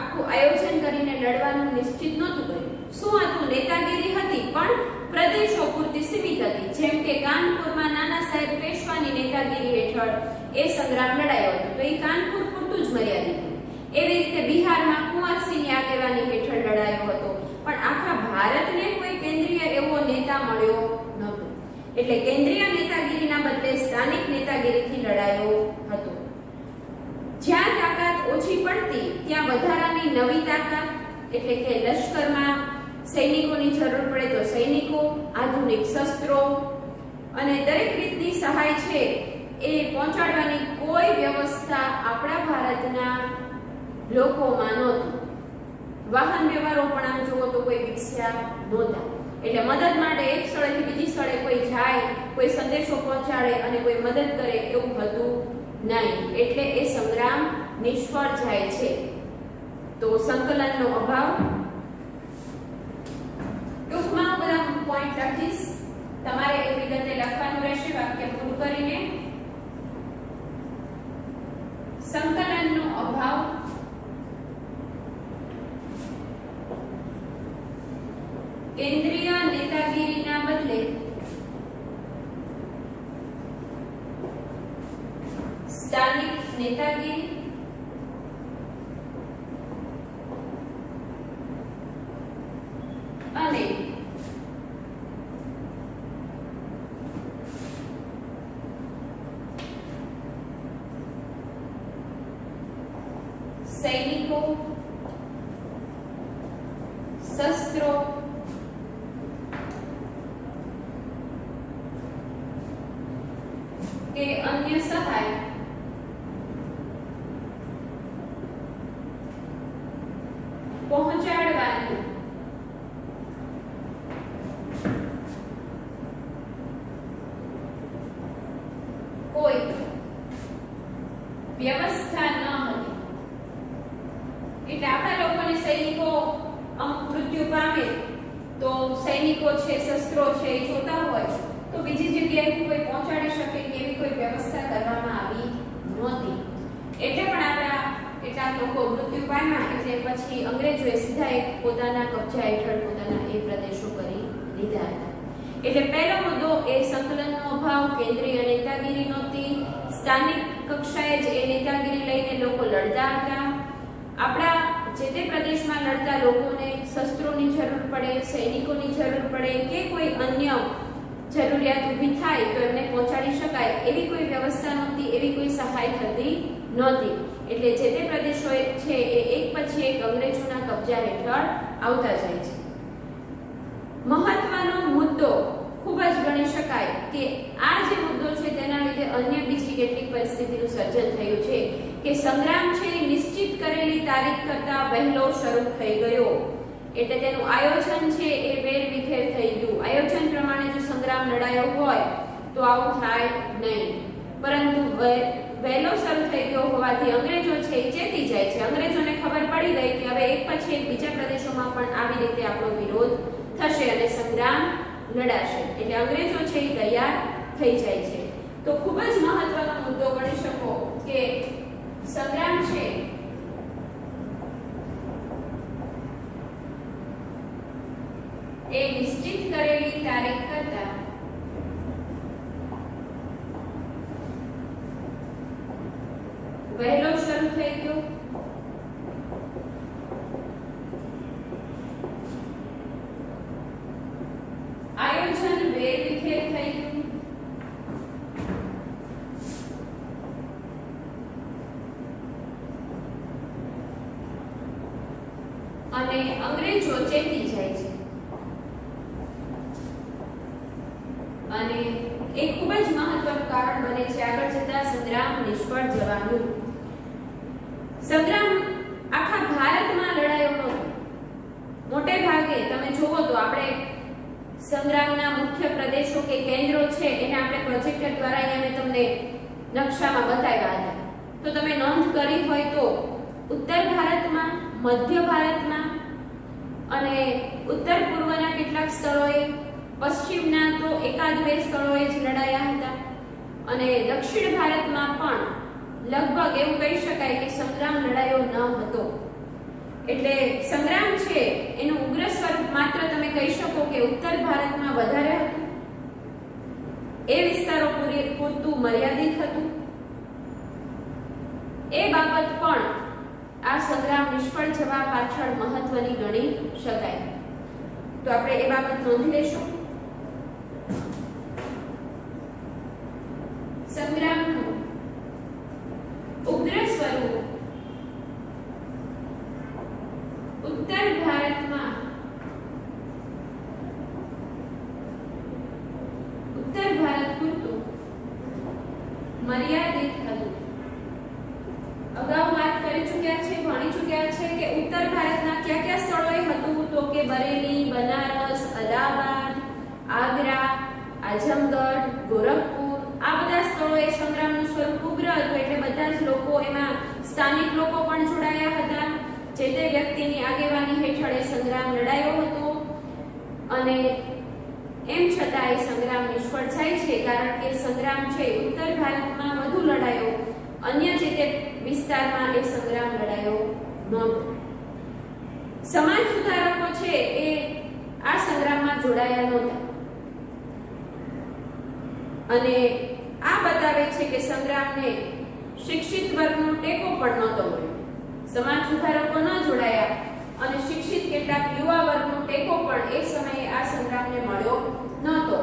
આખું આયોજન કરીને લડવાનું નિશ્ચિત નહોતું કર્યું. શું હતું? નેતાગીરી હતી, પણ પ્રદેશો પૂરતી સીમિત હતી. જેમ કે કાનપુરમાં નાના સાહેબ પેશવાની નેતાગીરી હેઠળ એ સંગ્રામ લડાયો હતો, તો એ કાનપુર પૂરતું જ મર્યાદિત હતું. એવી રીતે બિહારમાં કુંવરસિંહની આગેવાની હેઠળ લડાયો હતો, પણ આખા ભારતને કોઈ કેન્દ્રીય એવો નેતા મળ્યો નહોતો. એટલે કેન્દ્રીય નેતાગીરીના બદલે સ્થાનિક નેતાગીરીથી લડાયો હતો. જ્યાં તાકાત ઓછી પડતી ત્યાં વધારાની નવી તાકાત એટલે કે લશ્કરમાં સૈનિકોની જરૂર પડે તો સૈનિકો, આધુનિક શસ્ત્રો અને દરેક રીતની સહાય છે એ પહોંચાડવાની કોઈ વ્યવસ્થા આપણા ભારતના લોકોમાં નહોતી. વાહન વ્યવહારો પણ આમ જુઓ તો કોઈ વિકસ્યા નહોતા. એટલે મદદ માટે એક સ્થળેથી બીજી સ્થળે કોઈ જાય, કોઈ સંદેશો પહોંચાડે અને કોઈ મદદ કરે એવું હતું નહીં. એટલે એ સંગ્રામ નિષ્ફળ જાય છે. તો સંકલનનો અભાવ. ટૂંકમાં બધા પોઈન્ટ લખીશ, તમારે એ વિગતે લખવાનું રહેશે વાક્ય પૂરું કરીને. સંકલનનો અભાવ, કેન્દ્રીય નેતાગીરીના બદલે સ્થાનિક નેતાગીરી, શસ્ત્રો કે અન્ય સહાય પહોંચાડવાની કોઈ વ્યવસ્થા ન હતી. એટલે આપણા લોકોને સૈનિકો મૃત્યુ પામે તો સૈનિકો છે, શસ્ત્રો છે એ જોતા હોય તો બીજી જગ્યાએથી કોઈ પહોંચાડી શકે કે એવી કોઈ વ્યવસ્થા કરવામાં આવી નહોતી. એટલે પણ આપણા કેટલાક લોકો મૃત્યુ પામ્યા એટલે પછી અંગ્રેજોએ સીધા એક પોતાના કબજા હેઠળ પોતાના એ પ્રદેશો કરી લીધા હતા. એટલે પહેલો મુદ્દો એ સંકલનનો અભાવ, કેન્દ્રીય નેતાગીરી નહોતી, સ્થાનિક કક્ષાએ જ એ નેતાગીરી લઈને લોકો લડતા હતા. આપણા જે તે પ્રદેશમાં લડતા લોકોને શસ્ત્રોની જરૂર પડે, સૈનિકોની જરૂર પડે કે કોઈ અન્ય જરૂરિયાત ઊભી થાય તો એમને પહોંચાડી શકાય એવી કોઈ વ્યવસ્થા નહોતી, એવી કોઈ સહાય થતી નહોતી. એટલે જે તે પ્રદેશો છે એ એક પછી એક અંગ્રેજોના કબજા હેઠળ આવતા જાય છે. મહત્વનો મુદ્દો ખૂબ જ ગણી શકાય કે આ જે મુદ્દો છે તેના લીધે અન્ય બીજી કેટલીક પરિસ્થિતિનું સર્જન થયું છે કે સંગ્રામ છે એ નિશ્ચિત કરેલી તારીખ કરતા પહેલો શરૂ થઈ ગયો. એટલે તેનું આયોજન છે એ વેરવિખેર થઈ ગયું. આયોજન પ્રમાણે જો સંગ્રામ લડાયો હોય તો આવું થાય નહીં, પરંતુ વહેલો શરૂ થઈ ગયો હોવાથી અંગ્રેજો છે એ ચેતી જાય છે. અંગ્રેજોને ખબર પડી ગઈ કે હવે એક પછી એક બીજા પ્રદેશોમાં પણ આવી રીતે આપણો વિરોધ થશે અને સંગ્રામ લડાશે. એટલે અંગ્રેજો છે એ તૈયાર થઈ જાય છે. તો ખૂબ જ મહત્વનો મુદ્દો ગણી શકો કે સંગ્રામ છે એ નિશ્ચિત કરેલી તારીખ કરતા વહેલો શરૂ થઈ ગયો. આયોજન વેરવિખેર થઈ ગયું. અને અંગ્રેજો ચેતી જાય છે અને એ ખૂબ જ મહત્વનું કારણ બને છે આગળ જતા સંગ્રામ નિષ્ફળ જવાનું. સંગ્રામ આખા ભારતમાં લડાયો નહોતો. મોટે ભાગે તમે જુઓ તો આપણે સંગ્રામના મુખ્ય પ્રદેશો કે કેન્દ્રો છે એને આપણે પ્રોજેક્ટર દ્વારા અહીંયા મેં તમને નકશામાં બતાવ્યા હતા. તો તમે નોંધ કરી હોય તો ઉત્તર ભારતમાં, મધ્ય ભારતમાં અને ઉત્તર પૂર્વના કેટલાક સ્થળોએ, પશ્ચિમના તો એકાદ બે સ્થળોએ જ લડાયા હતા અને દક્ષિણ ભારતમાં પણ લગભગ એવું કહી શકાય કે સંગ્રામ લડાયો ન હતો. એટલે સંગ્રામ છે એનું ઉગ્ર સ્વરૂપ માત્ર તમે કહી શકો કે ઉત્તર ભારતમાં વધારે હતું, એ વિસ્તારો પૂરતું મર્યાદિત હતું. એ બાબત પણ આ સંગ્રામ નિષ્ફળ જવા પાછળ મહત્વની ગણી શકાય. તો આપણે એ બાબત નોંધી લઈશું. સંગ્રામનું ઉગ્ર સ્વરૂપ ઉત્તર ભારતમાં પૂરતું મર્યાદિત હતું. અગાઉ વાત કરી ચૂક્યા છે, ભણી ચૂક્યા છે કે ઉત્તર ભારતના કયા કયા સ્થળોએ હતું. તો કે બરેલી, બનારસ, અલ્હાબાદ, આગ્રા, આઝમગઢ, ગોરખપુર, આ બધા સ્થળોએ સંગ્રામનું સ્વરૂપ ઉગ્ર હતું. એટલે બધા જ લોકો, એમાં સ્થાનિક લોકો પણ જોડાયા હતા. જે તે વ્યક્તિની આગેવાની હેઠળ એ સંગ્રામ લડાયો હતો અને એમ છતાં એ સંગ્રામ નિષ્ફળ જાય છે કારણ કે સંગ્રામ છે ઉત્તર ભારતમાં વધુ લડાયો, અન્ય જે તે વિસ્તારમાં એ સંગ્રામ લડાયો નહોતો. સમાજ સુધારકો છે એ આ સંગ્રામમાં જોડાયા નહોતા અને આ બતાવે છે કે સંગ્રામને શિક્ષિત વર્ગનો ટેકો પણ નહોતો મળ્યો. સમાજ સુધારકો ન જોડાયા અને શિક્ષિત કેટલાક યુવા વર્ગનો ટેકો પણ એ સમયે આ સંગ્રામને મળ્યો નહોતો.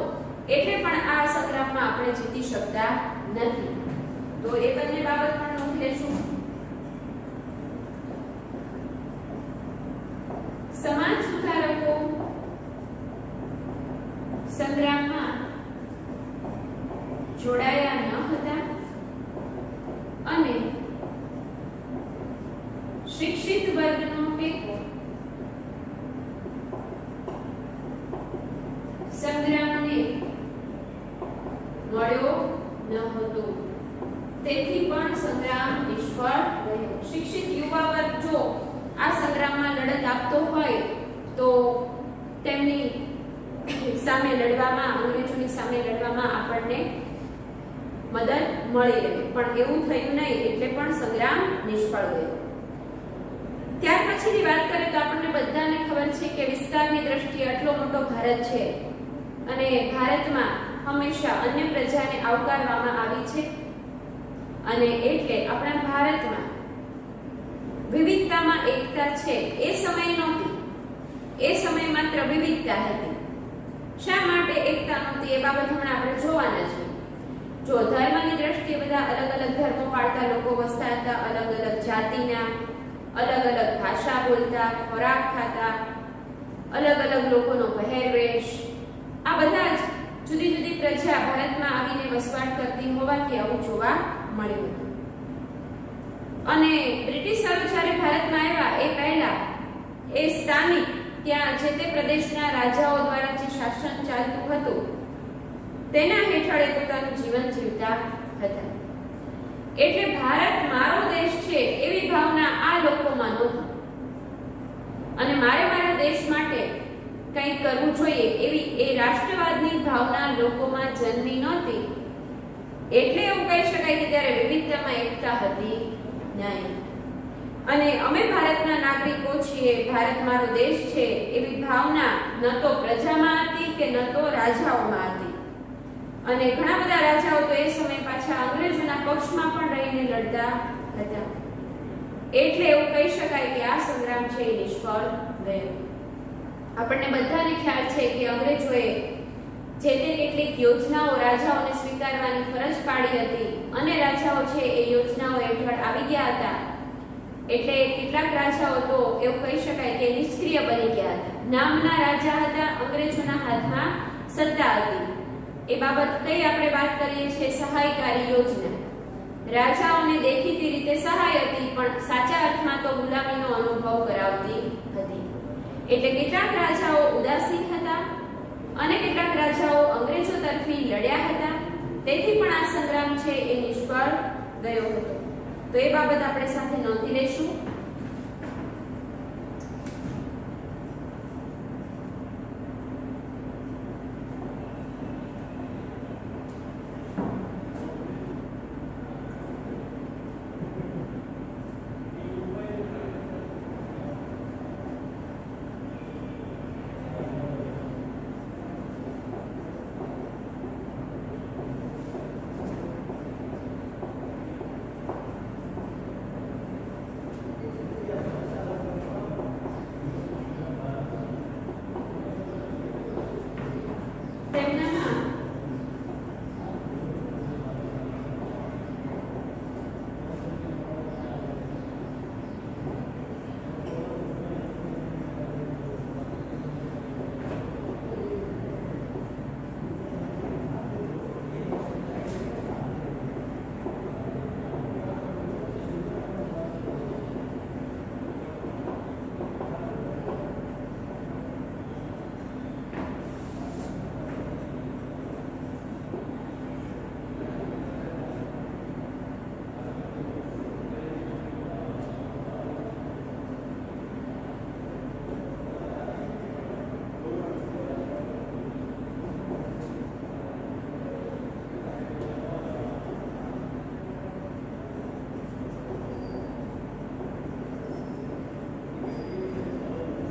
એટલે પણ આ સંગ્રામમાં આપણે જીતી શકતા નથી. તો એ બંને બાબત પણ નોંધ લેશું. આપતો હોય તો તેમની સામે લડવામાં, અંગ્રેજોની સામે લડવામાં આપણને મદદ મળી રહી, પણ એવું થયું નહીં એટલે પણ સંગ્રામ નિષ્ફળ ગયો. ત્યાર પછીની વાત કરીએ તો આપણને બધાને ખબર છે કે વિસ્તારની દ્રષ્ટિએ આટલો મોટો ભારત છે અને ભારતમાં હંમેશા અન્ય પ્રજાને આવકારવામાં આવી છે અને એટલે આપણા ભારતમાં વિવિધતામાં એકતા છે એ સમય નહોતી, એ સમય માત્ર વિવિધતા હતી. શા માટે એકતા નહોતી એ બાબત હમણાં આપણે જોવાના છે. જો ધર્મની દ્રષ્ટિએ બધા અલગ અલગ ધર્મો પાળતા લોકો વસતા હતા, અલગ અલગ જાતિના, અલગ અલગ ભાષા બોલતા, ખોરાક ખાતા, અલગ અલગ લોકોનો પહેરવેશ, આ બધા જ જુદી જુદી પ્રજા ભારતમાં આવીને વસવાટ કરતી હોવાથી આવું જોવા મળ્યું હતું. અને બ્રિટિશરો જ્યારે ભારતમાં આવ્યા એ પહેલા એ સ્થાનિક ત્યાં જે તે પ્રદેશના રાજાઓ દ્વારા જે શાસન ચાલતું હતું તેના હેઠળ એ પોતાનું જીવન જીવતા હતા. એટલે ભારત મારો દેશ છે એવી ભાવના આ લોકોમાં નહોતી અને મારે મારા દેશ માટે કંઈક કરવું જોઈએ એવી એ રાષ્ટ્રવાદની ભાવના લોકોમાં જન્મી નહોતી. એટલે એવું કહી શકાય કે ત્યારે વિવિધતામાં એકતા હતી નહીં. અને અમે ભારતના નાગરિકો છીએ, ભારત મારો દેશ છે એવી ભાવના ન તો પ્રજામાં હતી કે ન તો રાજાઓમાં હતી. અને ઘણા બધા રાજાઓ તો એ સમય પાછા અંગ્રેજોના પક્ષમાં પણ રહીને લડતા હતા. એટલે એવું કહી શકાય કે આ સંગ્રામ છે એ નિષ્ફળ ગયો. આપણને બધાને ખ્યાલ છે કે અંગ્રેજોએ જે તે કેટલીક યોજનાઓ રાજાઓને સ્વીકારવાની ફરજ પાડી હતી અને રાજાઓ છે એ યોજનાઓ હેઠળ આવી ગયા હતા. એટલે કેટલાક રાજાઓ તો એવું કહી શકાય કે નિષ્ક્રિય બની ગયા હતા. નામના રાજા હતા, અંગ્રેજોના હાથમાં સત્તા હતી. એ બાબત કઈ આપણે વાત કરીએ છીએ સહાયકારી યોજના. રાજાઓને દેખીતી રીતે સહાય હતી પણ સાચા અર્થમાં તો ગુલામીનો અનુભવ કરાવતી હતી. એટલે કેટલાક રાજાઓ ઉદાસીન હતા અને કેટલાક રાજાઓ અંગ્રેજો તરફી લડ્યા હતા. તેથી પણ આ સંગ્રામ છે એ નિષ્ફળ ગયો હતો. તો એ બાબત આપણે સાથે નોંધી લઈશું.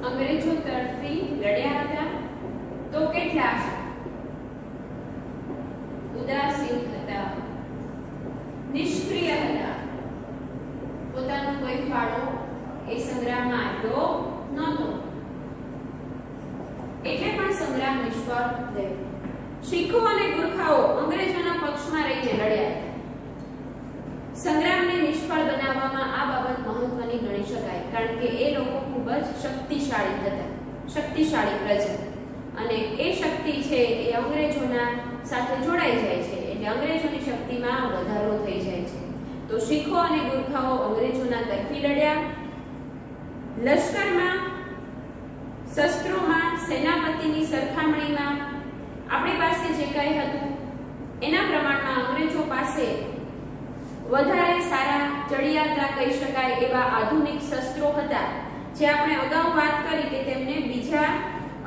અંગ્રેજો તરફી લડ્યા હતા તો કેટલાક ઉદાસીન હતા, નિષ્ક્રિય હતા. પોતાનો કોઈ ફાળો એ સંગ્રામમાં આપ્યો નહોતો. એટલે પણ સંગ્રામ નિષ્ફળ ગયો. શીખો અને ગુરખાઓ અંગ્રેજોના પક્ષમાં રહીને લડ્યા હતા. સંગ્રામને નિષ્ફળ બનાવવામાં આ બાબત મહત્વની ગણી શકાય, કારણ કે એ લોકો ખૂબ જ શક્તિશાળી હતા, શક્તિશાળી પ્રજા. અને એ શક્તિ છે એ અંગ્રેજોના સાથે જોડાઈ જાય છે, એટલે અંગ્રેજોની શક્તિમાં વધારો થઈ જાય છે. તો શીખો અને ગુરખાઓ અંગ્રેજોના તરફી લડ્યા. લશ્કરમાં, શસ્ત્રોમાં, સેનાપતિની સરખામણીમાં આપણી પાસે જે કંઈ હતું એના પ્રમાણમાં અંગ્રેજો પાસે વધારે સારા ચડિયાતા કહી શકાય એવા આધુનિક શસ્ત્રો હતા, જે આપણે અગાઉ વાત કરી કે તેમને બીજા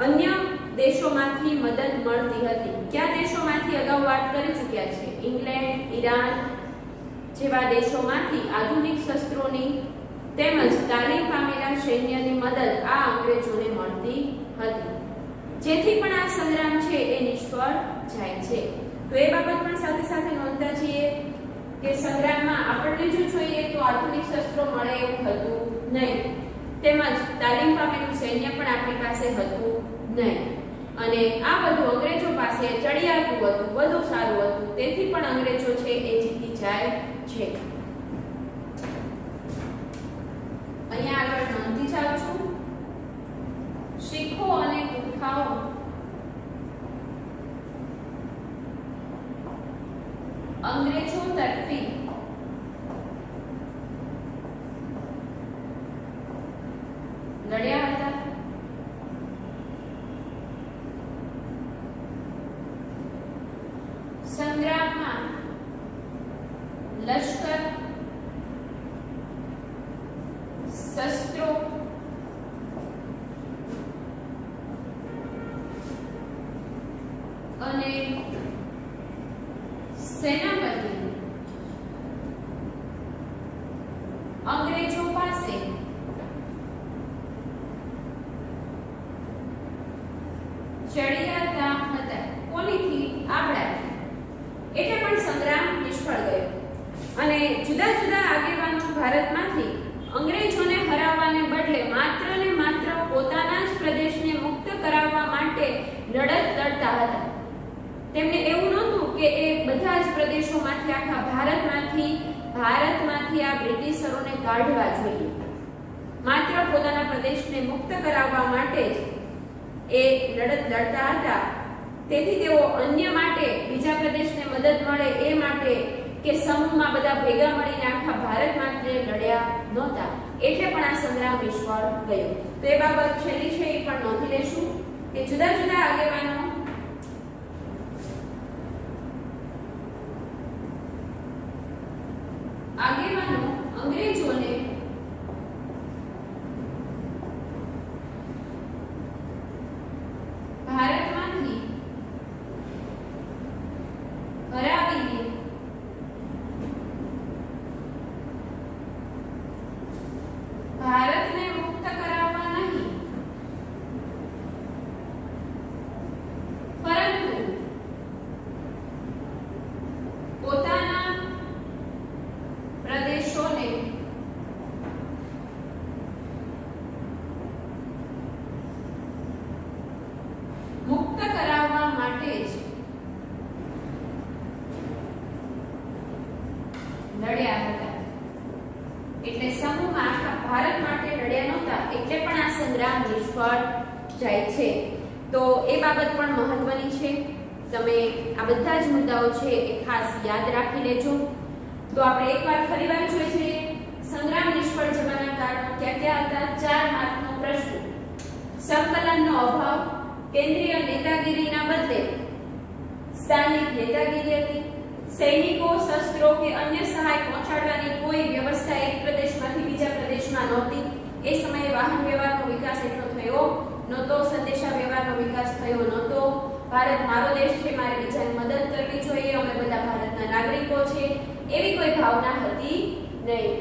અન્ય દેશોમાંથી મદદ મળતી હતી. કયા દેશોમાંથી અગાઉ વાત કરી ચૂક્યા છે? ઇંગ્લેન્ડ, ઈરાન જેવા દેશોમાંથી આધુનિક શસ્ત્રોની તેમજ તાલીમ પામેલા સૈન્યની મદદ આ અંગ્રેજોને મળતી હતી, જેથી પણ આ સંગ્રામ છે એ નિષ્ફળ જાય છે. તો એ બાબત પણ સાથે સાથે નોંધતા છીએ કે સંગ્રામમાં આપણને જો જોઈએ તો આધુનિક શસ્ત્રો મળે એવું હતું નહીં, તેમજ તાલીમ પામેલું સૈન્ય પણ આપણી પાસે હતું નહીં, અને આ બધું અંગ્રેજો પાસે ચડિયાતું હતું, વધુ સારું હતું, તેથી પણ અંગ્રેજો છે એ જીતી જાય છે. અહીંયા આગળ નોંધી જાઉં છું, શીખો અને ગુરખાઓ અંગ્રેજો તરફી લડ્યા હતા. સંગ્રામમાં લશ્કર, શસ્ત્રો અને સેનાપતિ અંગ્રેજો પાસે ચડિયાતા હતા. કોનીથી? આપણાથી. એટલે પણ સંગ્રામ નિષ્ફળ ગયો અને જુદા જુદા આગેવાનો ભારતમાંથી અંગ્રેજોને હરાવવાને બદલે માત્ર ને માત્ર પોતાના જ પ્રદેશને મુક્ત કરાવવા માટે લડત લડતા હતા. તેમને એવું નહોતું કે એ બધા જ પ્રદેશોમાંથી, આખા ભારતમાંથી આ બ્રિટિશરોને કાઢવા જોઈએ. માત્ર પોતાના પ્રદેશને મુક્ત કરાવવા માટે જ એ લડત લડતા હતા. તેથી તેઓ અન્ય માટે, બીજા પ્રદેશને મદદ મળે એ માટે કે સમૂહમાં બધા ભેગા મળીને આખા ભારત માટે લડ્યા નહોતા. એટલે પણ આ સંગ્રામ નિષ્ફળ ગયો. તો એ બાબત છેલ્લી છે એ પણ નોંધી લેશું કે જુદા જુદા આગેવાનો અંગ્રેજોને ભારતમાંથી હરાવીને ભારતને મુક્ત કરાવવા નહીં, પરંતુ પોતાના પ્રદેશોને મુક્ત કરાવવા માટે જ લડ્યા હતા. એટલે સમૂહમાં આખા ભારત માટે લડ્યા નહોતા, એટલે પણ આ સંગ્રામ નિષ્ફળ જાય છે. તો એ બાબત પણ મહત્વની છે. તમે આ બધા જ મુદ્દાઓ છે એ ખાસ યાદ રાખી લેજો. તો આપણે એકવાર ફરીવાર જોઈ લઈએ. સંગ્રામ નિષ્ફળ જવાના કારણો ક્યાં ક્યાં હતા? 4 માર્કનો પ્રશ્ન. સંકલનનો અભાવ, કેન્દ્રીય નેતાગીરીના બદલે સ્થાનિક નેતાગીરી હતી, સૈનિકો, શસ્ત્રો કે અન્ય સહાય પહોંચાડવાની કોઈ વ્યવસ્થા એક પ્રદેશમાંથી બીજા પ્રદેશમાં નહોતી. એ સમયે વાહન વ્યવહારનો વિકાસ એટલો થયો નહોતો, સંદેશા વ્યવહારનો વિકાસ થયો નહોતો. ભારત મારો દેશ છે, મારે બીજાની મદદ કરવી જોઈએ, અમે બધા ભારતના નાગરિકો છે, એવી કોઈ ભાવના હતી નહીં.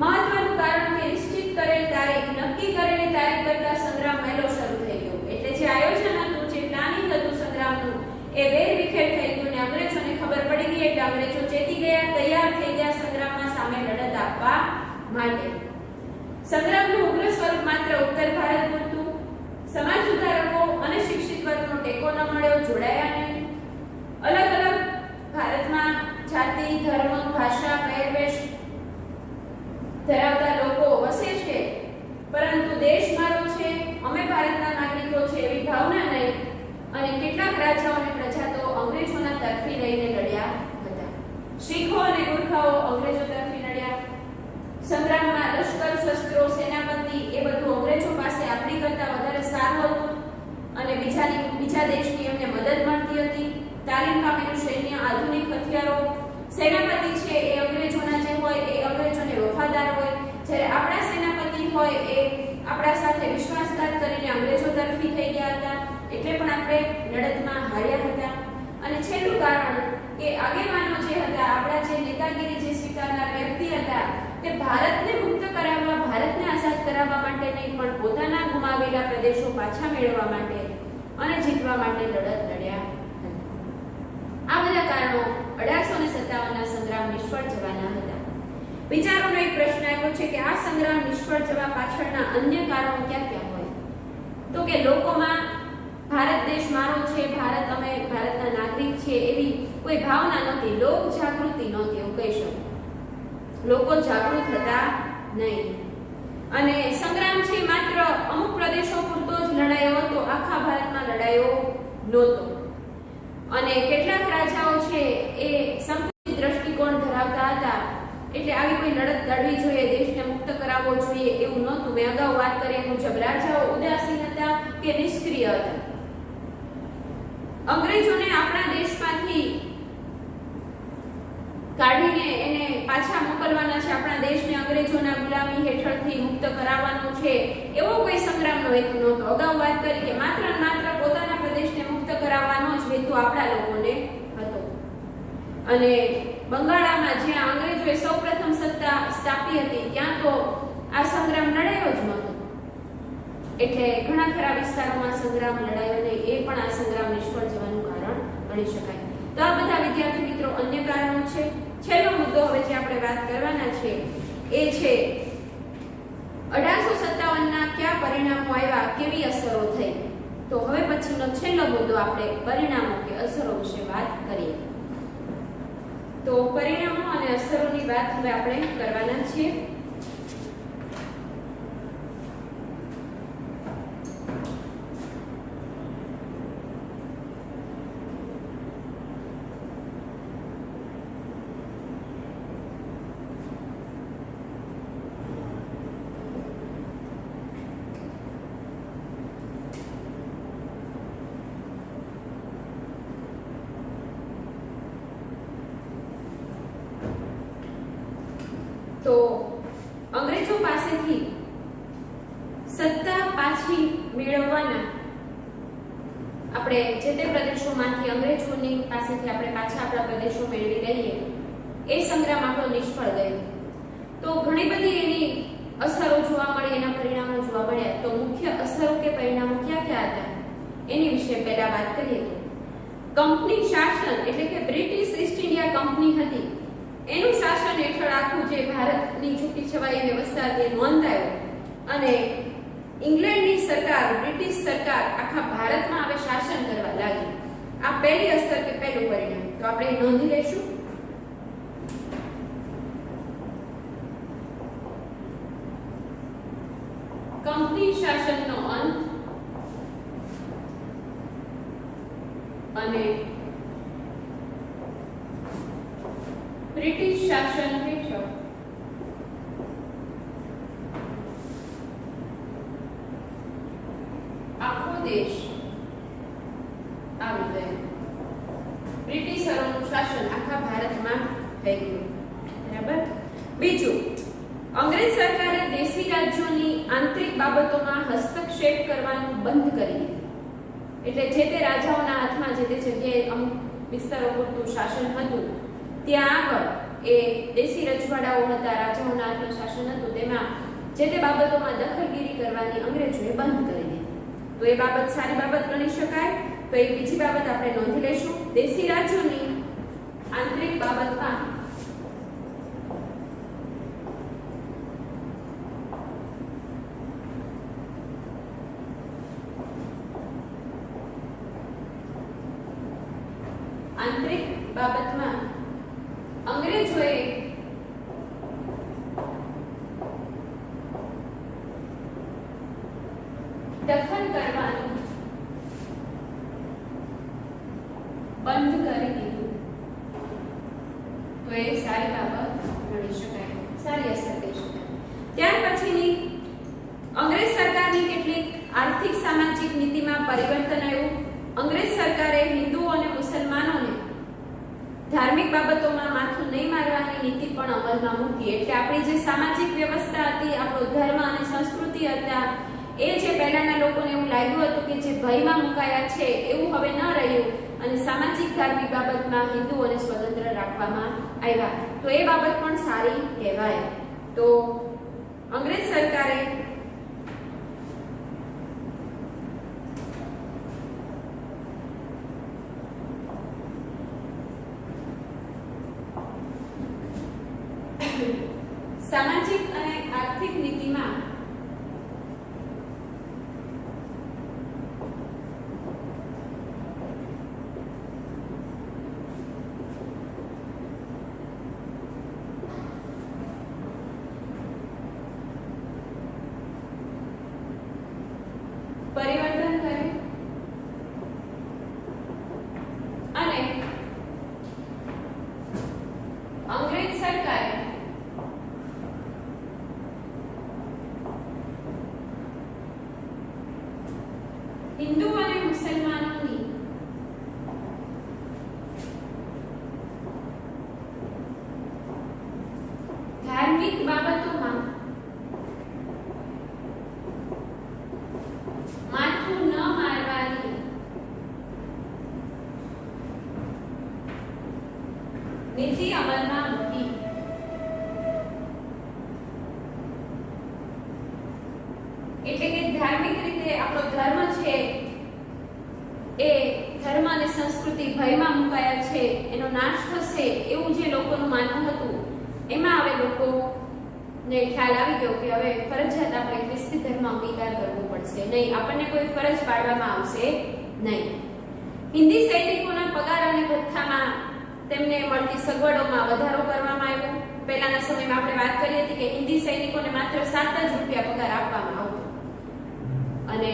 મહત્વનું કારણ કે નિશ્ચિત કરેલ તારીખ, નક્કી કરેલી તારીખ કરતા સંગ્રામ વહેલો શરૂ થઈ ગયો. એટલે જે આયોજન હતું, જે પ્લાનિંગ હતું સંગ્રામનું, એ વેરવિખેર થઈ ગયું અને અંગ્રેજોને ખબર પડી ગઈ. એટલે અંગ્રેજો ચેતી ગયા, તૈયાર થઈ ગયા સંગ્રામમાં સામે લડત આપવા માટે. સંગ્રામનું ઉગ્ર સ્વરૂપ માત્ર ઉત્તર ભારત પૂરતું. સમાજ સુધારકો અને શિક્ષિત વર્ગનો ટેકો ન મળ્યો, જોડાયા નહીં. અલગ અલગ ભારતમાં જાતિ, ધર્મ, ભાષા, પહેરવેશ ધરાવતા લોકો વસે છે, પરંતુ દેશ મારો છે, અમે ભારતના નાગરિકો છે એવી ભાવના નહીં. અને કેટલાક રાજાઓ અને પ્રજા તો અંગ્રેજોના તરફી લઈને લડ્યા હતા. શીખો અને ગુરખાઓ અંગ્રેજો તરફી લડ્યા. સંગ્રામમાં લશ્કર, શસ્ત્રો, સેનાપતિ એ બધું અંગ્રેજો પાસે આપણી કરતા વધારે સારું હતું અને બીજા દેશની એમને મદદ મળતી હતી. તાલીમ પામેલું સૈન્ય, આધુનિક હથિયારો, સેનાપતિ છે એ અંગ્રેજોના જે હોય એ અંગ્રેજોને વફાદાર હોય, જ્યારે આપણા સેનાપતિ હોય એ આપણા આપણા સાથે વિશ્વાસઘાત કરીને અંગ્રેજો તરફી થઈ ગયા હતા, એટલે પણ આપણે લડતમાં હાર્યા હતા. અને છેલ્લું કારણ કે આગેવાનો જે હતા, આપણા જે નેતાગીરી જે સ્વીકારનાર વ્યક્તિ હતા, તે ભારતને મુક્ત કરાવવા, ભારતને આઝાદ કરાવવા માટે નહીં, પણ પોતાના ગુમાવેલા પ્રદેશો પાછા મેળવવા માટે અને જીતવા માટે લડત લડ્યા હતા. આ બધા કારણો 1857ના સંગ્રામ નિષ્ફળ જવાના હતા. વિચારોનો એક પ્રશ્ન આવ્યો છે કે આ સંગ્રામ નિષ્ફળ જવા પાછળના અન્ય કારણો ક્યાં ક્યાં હોય? તો કે લોકોમાં ભારત દેશ મારો છે, ભારત અમે ભારતના નાગરિક છે એવી કોઈ ભાવના નહોતી, લોક જાગૃતિ નહોતી એવું કહી શકો. લોકો જાગૃત હતા નહીં અને સંગ્રામ છે માત્ર અમુક પ્રદેશો પૂરતો જ લડાયો હતો, આખા ભારતમાં લડાયો નહોતો. અને કેટલાક રાજાઓ છે એ સંકુચિત દ્રષ્ટિકોણ ધરાવતા હતા, એટલે આવી કોઈ લડત લડવી જોઈએ, દેશને મુક્ત કરાવવો જોઈએ એવું નહોતું. મેં અગાઉ વાત કરી મુજબ રાજાઓ ઉદાસીન હતા કે નિષ્ક્રિય હતા. અંગ્રેજોને આપણા દેશમાંથી કાઢીને એને પાછા મોકલવાના છે, આપણા દેશને અંગ્રેજોના ગુલામી હેઠળથી મુક્ત કરાવવાનો છે, એવો કોઈ સંગ્રામનો હેતુ નહોતો. અગાઉ વાત કરી કે માત્ર પોતાના પ્રદેશને મુક્ત કરાવવાનો જ હેતુ આપણા લોકોને હતો. અને બંગાળામાં જ્યાં અંગ્રેજોએ સૌપ્રથમ સત્તા સ્થાપી હતી, ત્યાં તો આ સંગ્રામ લડાયો જ નહોતો. એટલે ઘણા ખરા વિસ્તારોમાં સંગ્રામ લડાયો નહીં, એ પણ આ સંગ્રામ નિષ્ફળ જવાનું કારણ ગણી શકાય. તો આ બધા વિદ્યાર્થી મિત્રો અન્ય કારણો છે. છેલ્લો મુદ્દો હવે જે આપણે વાત કરવાના છે એ છે 1857ના કયા પરિણામો આવ્યા, કેવી અસરો થઈ. તો હવે પછીનો છેલ્લો મુદ્દો આપણે પરિણામો કે અસરો વિશે વાત કરીએ. તો પરિણામો અને અસરોની વાત હવે આપણે કરવાના છીએ. તો અંગ્રેજો પાસેથી સત્તા પાછી મેળવવાના આપણે જે તે પ્રદેશોમાંથી અંગ્રેજોની પાસેથી આપણે પાછા આપણા પ્રદેશો મેળવી લઈએ, એ સંગ્રામ આપણો નિષ્ફળ ગયો. તો ઘણી બધી એની અસરો જોવા મળી, એના પરિણામો જોવા મળ્યા. તો મુખ્ય અસરો કે પરિણામો ક્યાં ક્યાં હતા એની વિશે પહેલા વાત કરીએ. કંપની શાસન એટલે કે બ્રિટિશ ઈસ્ટ ઇન્ડિયા કંપની હતી, એનું શાસન હેઠળ આખું જે ભારતની છૂટી છવાઈ વ્યવસ્થા તે નોંધાયો અને ઇંગ્લેન્ડની સરકાર, બ્રિટિશ સરકાર આખા ભારતમાં હવે શાસન કરવા લાગી. આ પહેલી અસર કે પહેલું પરિણામ. તો આપણે નોંધી લઈશું. કંપની શાસનનો અંત અને બ્રિટિશ શાસન હેઠળ આખો દેશ આવી ગયો. બ્રિટિશરોનું શાસન આખા ભારતમાં થઈ ગયું. બરાબર. બીજું, અંગ્રેજ સરકારે દેશી રાજ્યોની આંતરિક બાબતોમાં હસ્તક્ષેપ કરવાનું બંધ કરી દીધું. એટલે જે તે રાજાઓના હાથમાં જે તે જગ્યાએ અમુક વિસ્તારો પૂરતું શાસન હતું, ત્યાં આગળ એ દેશી રજવાડાઓ હતા, રાજાઓના હાથમાં શાસન હતું, તેમાં જે તે બાબતોમાં દખલગીરી કરવાની અંગ્રેજોએ બંધ કરી દીધી. તો એ બાબત સારી બાબત ગણી શકાય. તો એ બીજી બાબત આપણે નોંધી લઈશું. દેશી રાજ્યોની આંતરિક બાબતમાં અંગ્રેજોએ દખલ કરવાનું બંધ કરી દીધું. તો એ સારી બાબત ગણી શકાય, સારી અસર કહી શકાય. ત્યાર પછીની અંગ્રેજ સરકારની કેટલીક આર્થિક સામાજિક નીતિમાં પરિવર્તન આવ્યું. અંગ્રેજ સરકારે હિન્દુઓ અને મુસલમાનોને ધાર્મિક બાબતોમાં માથું નહીં મારવાની નીતિ પણ અમલમાં મૂકી. એટલે આપણી જે સામાજિક વ્યવસ્થા હતી, આપણો ધર્મ અને સંસ્કૃતિ હતા, એ જે પહેલાના લોકોને એવું લાગ્યું હતું કે જે ભયમાં મુકાયા છે એવું હવે ન રહ્યું અને સામાજિક ધાર્મિક બાબતમાં હિન્દુઓને સ્વતંત્ર રાખવામાં આવ્યા. તો એ બાબત પણ સારી કહેવાય. તો અંગ્રેજ સરકારે સામાજિક અને આર્થિક નીતિમાં પરિવર્તન કર્યું અને અંગ્રેજ સરકારે હિન્દુ અને મુસલમાનોની ધાર્મિક બાબતોમાં માથું ન મારવાની નીતિ અમલમાં મૂકી. એટલે કે ધાર્મિક રીતે આપણો ધર્મ છે એ ધર્મ અને સંસ્કૃતિ ભયમાં મુકાયા છે, એનો નાશ થશે એવું જે લોકોનું માનવું હતું, એમાં હવે લોકોને ખ્યાલ આવી ગયો કે હવે ફરજિયાત આપણે ખ્રિસ્તી ધર્મ અંગીકાર કરવો પડશે નહીં, આપણને કોઈ ફરજ પાડવામાં આવશે નહીં. હિન્દી સૈનિકોના પગાર અને ભથ્થામાં તેમને મળતી સગવડોમાં વધારો કરવામાં આવ્યો. પહેલાના સમયમાં આપણે વાત કરી હતી કે હિન્દી સૈનિકોને માત્ર 7 જ રૂપિયા પગાર આપવામાં આવતો અને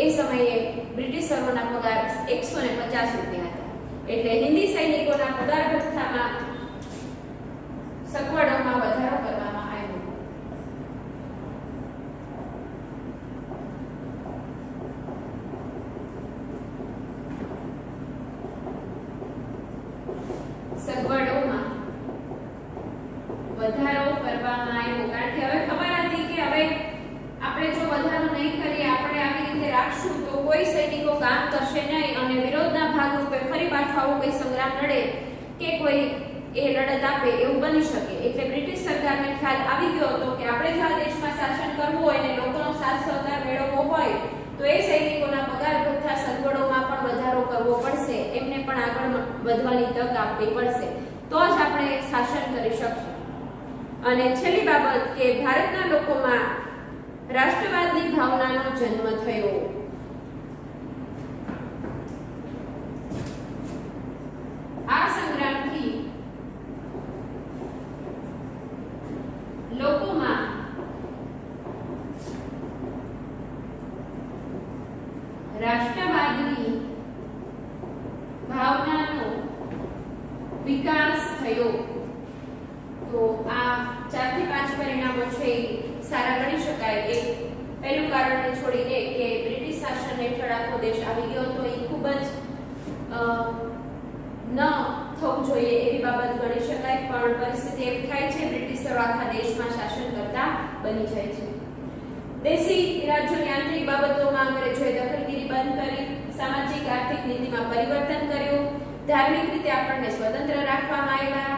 એ સમયે બ્રિટિશરોના પગાર 150 રૂપિયા હતા. એટલે હિન્દી સૈનિકોના પગાર ભથ્થામાં સગવડોમાં વધારો કરવામાં આવ્યો. સગવડોમાં વધારો કરવામાં આવ્યો કારણ કે હવે ખબર હતી કે હવે આપણે જો વધારો નહીં કરીએ, આપણે આવી રીતે રાખશું તો કોઈ સૈનિકો કામ કરશે નહીં અને વિરોધના ભાગરૂપે ફરી પાછો આવો કોઈ સંગ્રામ લડે કે કોઈ એ લડત આપે એવું બની શકે. એટલે બ્રિટિશ સરકારને ખ્યાલ આવી ગયો હતો કે આપણે જો આ દેશમાં શાસન કરવું હોય અને લોકોનો સાથ સહકાર મેળવવો હોય તો એ સૈનિકોના પગાર ભથ્થા સગવડોમાં પણ વધારો કરવો પડશે, એમને પણ આગળ વધવાની તક આપવી પડશે, તો જ આપણે શાસન કરી શકશું. અને છેલ્લી બાબત કે ભારતના લોકોમાં રાષ્ટ્રવાદની ભાવનાનો જન્મ થયો. આ સંગ્રામથી લોકોમાં રાષ્ટ્રવાદની ભાવનાનો વિકાસ થયો. તો આ 4 થી 5 પરિણામો છે સારા ગણી શકાય. એક પહેલું કારણને છોડીને કે બ્રિટિશ શાસન હેઠળ આખો દેશ આવી ગયો તો એ ખૂબ જ ન થવું જોઈએ એવી બાબત ગણી શકાય, પણ પરિસ્થિતિ એવી થાય છે બ્રિટિશરો આખા દેશમાં શાસન કરતા બની જાય છે. દેશી રાજ્યોની આંતરિક બાબતોમાં અંગ્રેજોએ દખલગીરી બંધ કરી, સામાજિક આર્થિક નીતિમાં પરિવર્તન કર્યું, ધાર્મિક રીતે આપણને સ્વતંત્ર રાખવામાં આવ્યા.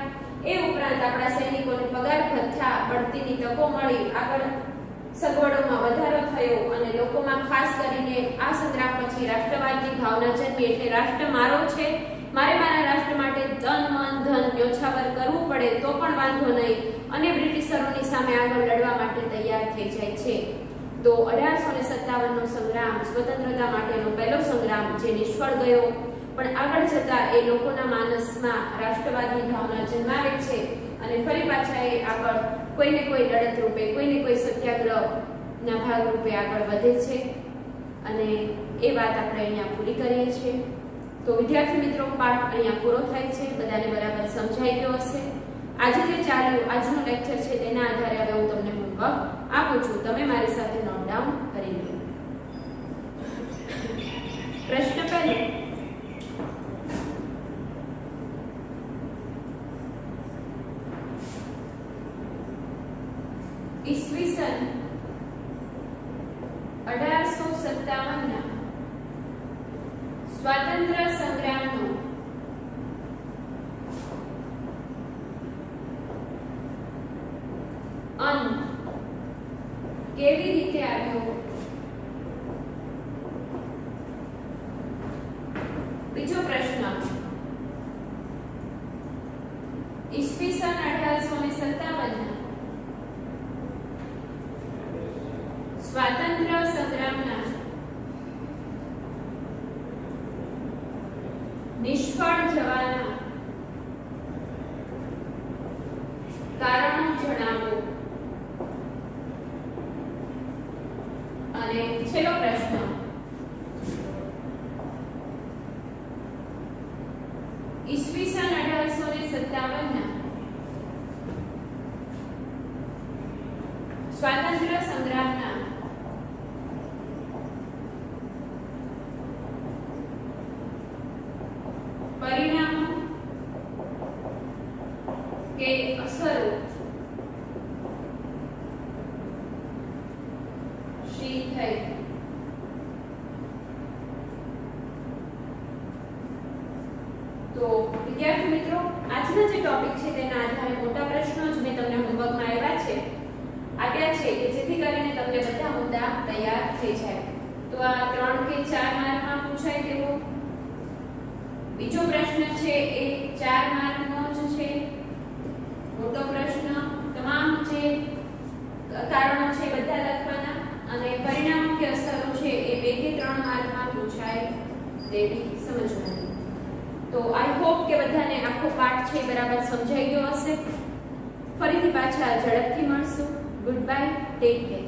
એ ઉપરાંત આપણા સૈનિકોને પગાર ભથ્થા બઢતીની તકો મળી, આગળ સગવડોમાં વધારો થયો અને લોકોમાં ખાસ કરીને આ સંગ્રામ પછી રાષ્ટ્રવાદની ભાવના જન્મી. એટલે રાષ્ટ્ર મારો છે, મારે મારા રાષ્ટ્ર માટે તન મન ધન ન્યોછાવર કરવું પડે તો પણ વાંધો નહીં અને બ્રિટિશરોની સામે આગળ લડવા માટે તૈયાર થઈ જાય છે. તો 1857 નો સંગ્રામ સ્વતંત્રતા માટેનો પહેલો સંગ્રામ જે નિષ્ફળ ગયો, પણ આગળ જતા એ લોકોના માનસમાં રાષ્ટ્રવાદની ભાવના જન્માવે છે અને ફરી પાછા એ આગળ કોઈને કોઈ લડત રૂપે, કોઈને કોઈ સત્યાગ્રહના ભાગ રૂપે આગળ વધે છે અને એ વાત આપણે અહીંયા પૂરી કરીએ છીએ. તો વિદ્યાર્થી મિત્રો, પાઠ અહીંયા પૂરો થાય છે. બધાને બરાબર સમજાઈ ગયો હશે. આજે જે ચાલ્યું આજનું લેક્ચર છે તેના આધારે હવે હું તમને હોમવર્ક આપું છું, તમે મારી સાથે નોટ ડાઉન કરી લો. પ્રશ્ન પહેલો, ઈસવીસન 1857 ના સ્વાતંત્ર્ય સંગ્રામનો અંત કેવી રીતે આવ્યો? બીજો પ્રશ્ન, ઈસવીસન 1857 ના સ્વાતંત્ર્ય સંગ્રામના નિષ્ફળ જવાના કારણો જણાવો. અને છેલ્લો પ્રશ્ન, ઈસવીસન 1857 ના સ્વાતંત્ર્ય સંગ્રામના પરિણામો કે અસરો શી થઈ? તો વિદ્યાર્થી મિત્રો, આજનો જે ટોપિક છે તેના આધારે મોટા પ્રશ્નો જ મેં તમને હોમવર્કમાં આપ્યા છે કે જેથી કરીને તમને બધા મુદ્દા તૈયાર થઈ જાય. તો આ 3 કે 4 માર્કમાં પૂછાય તેવો બીજો પ્રશ્ન છે એ 4 માર્કનો જ છે. મોટો પ્રશ્ન, તમામ જે કારણો છે બધા લખવાના અને પરિણામો કે અસરો છે એ 2 કે 3 માર્કમાં પૂછાય તેવી સમજવાની. તો આઈ હોપ કે બધાને આખો પાઠ છે બરાબર સમજાઈ ગયો હશે. ફરીથી પાછા ઝડપથી મળશું. Good bye, take care.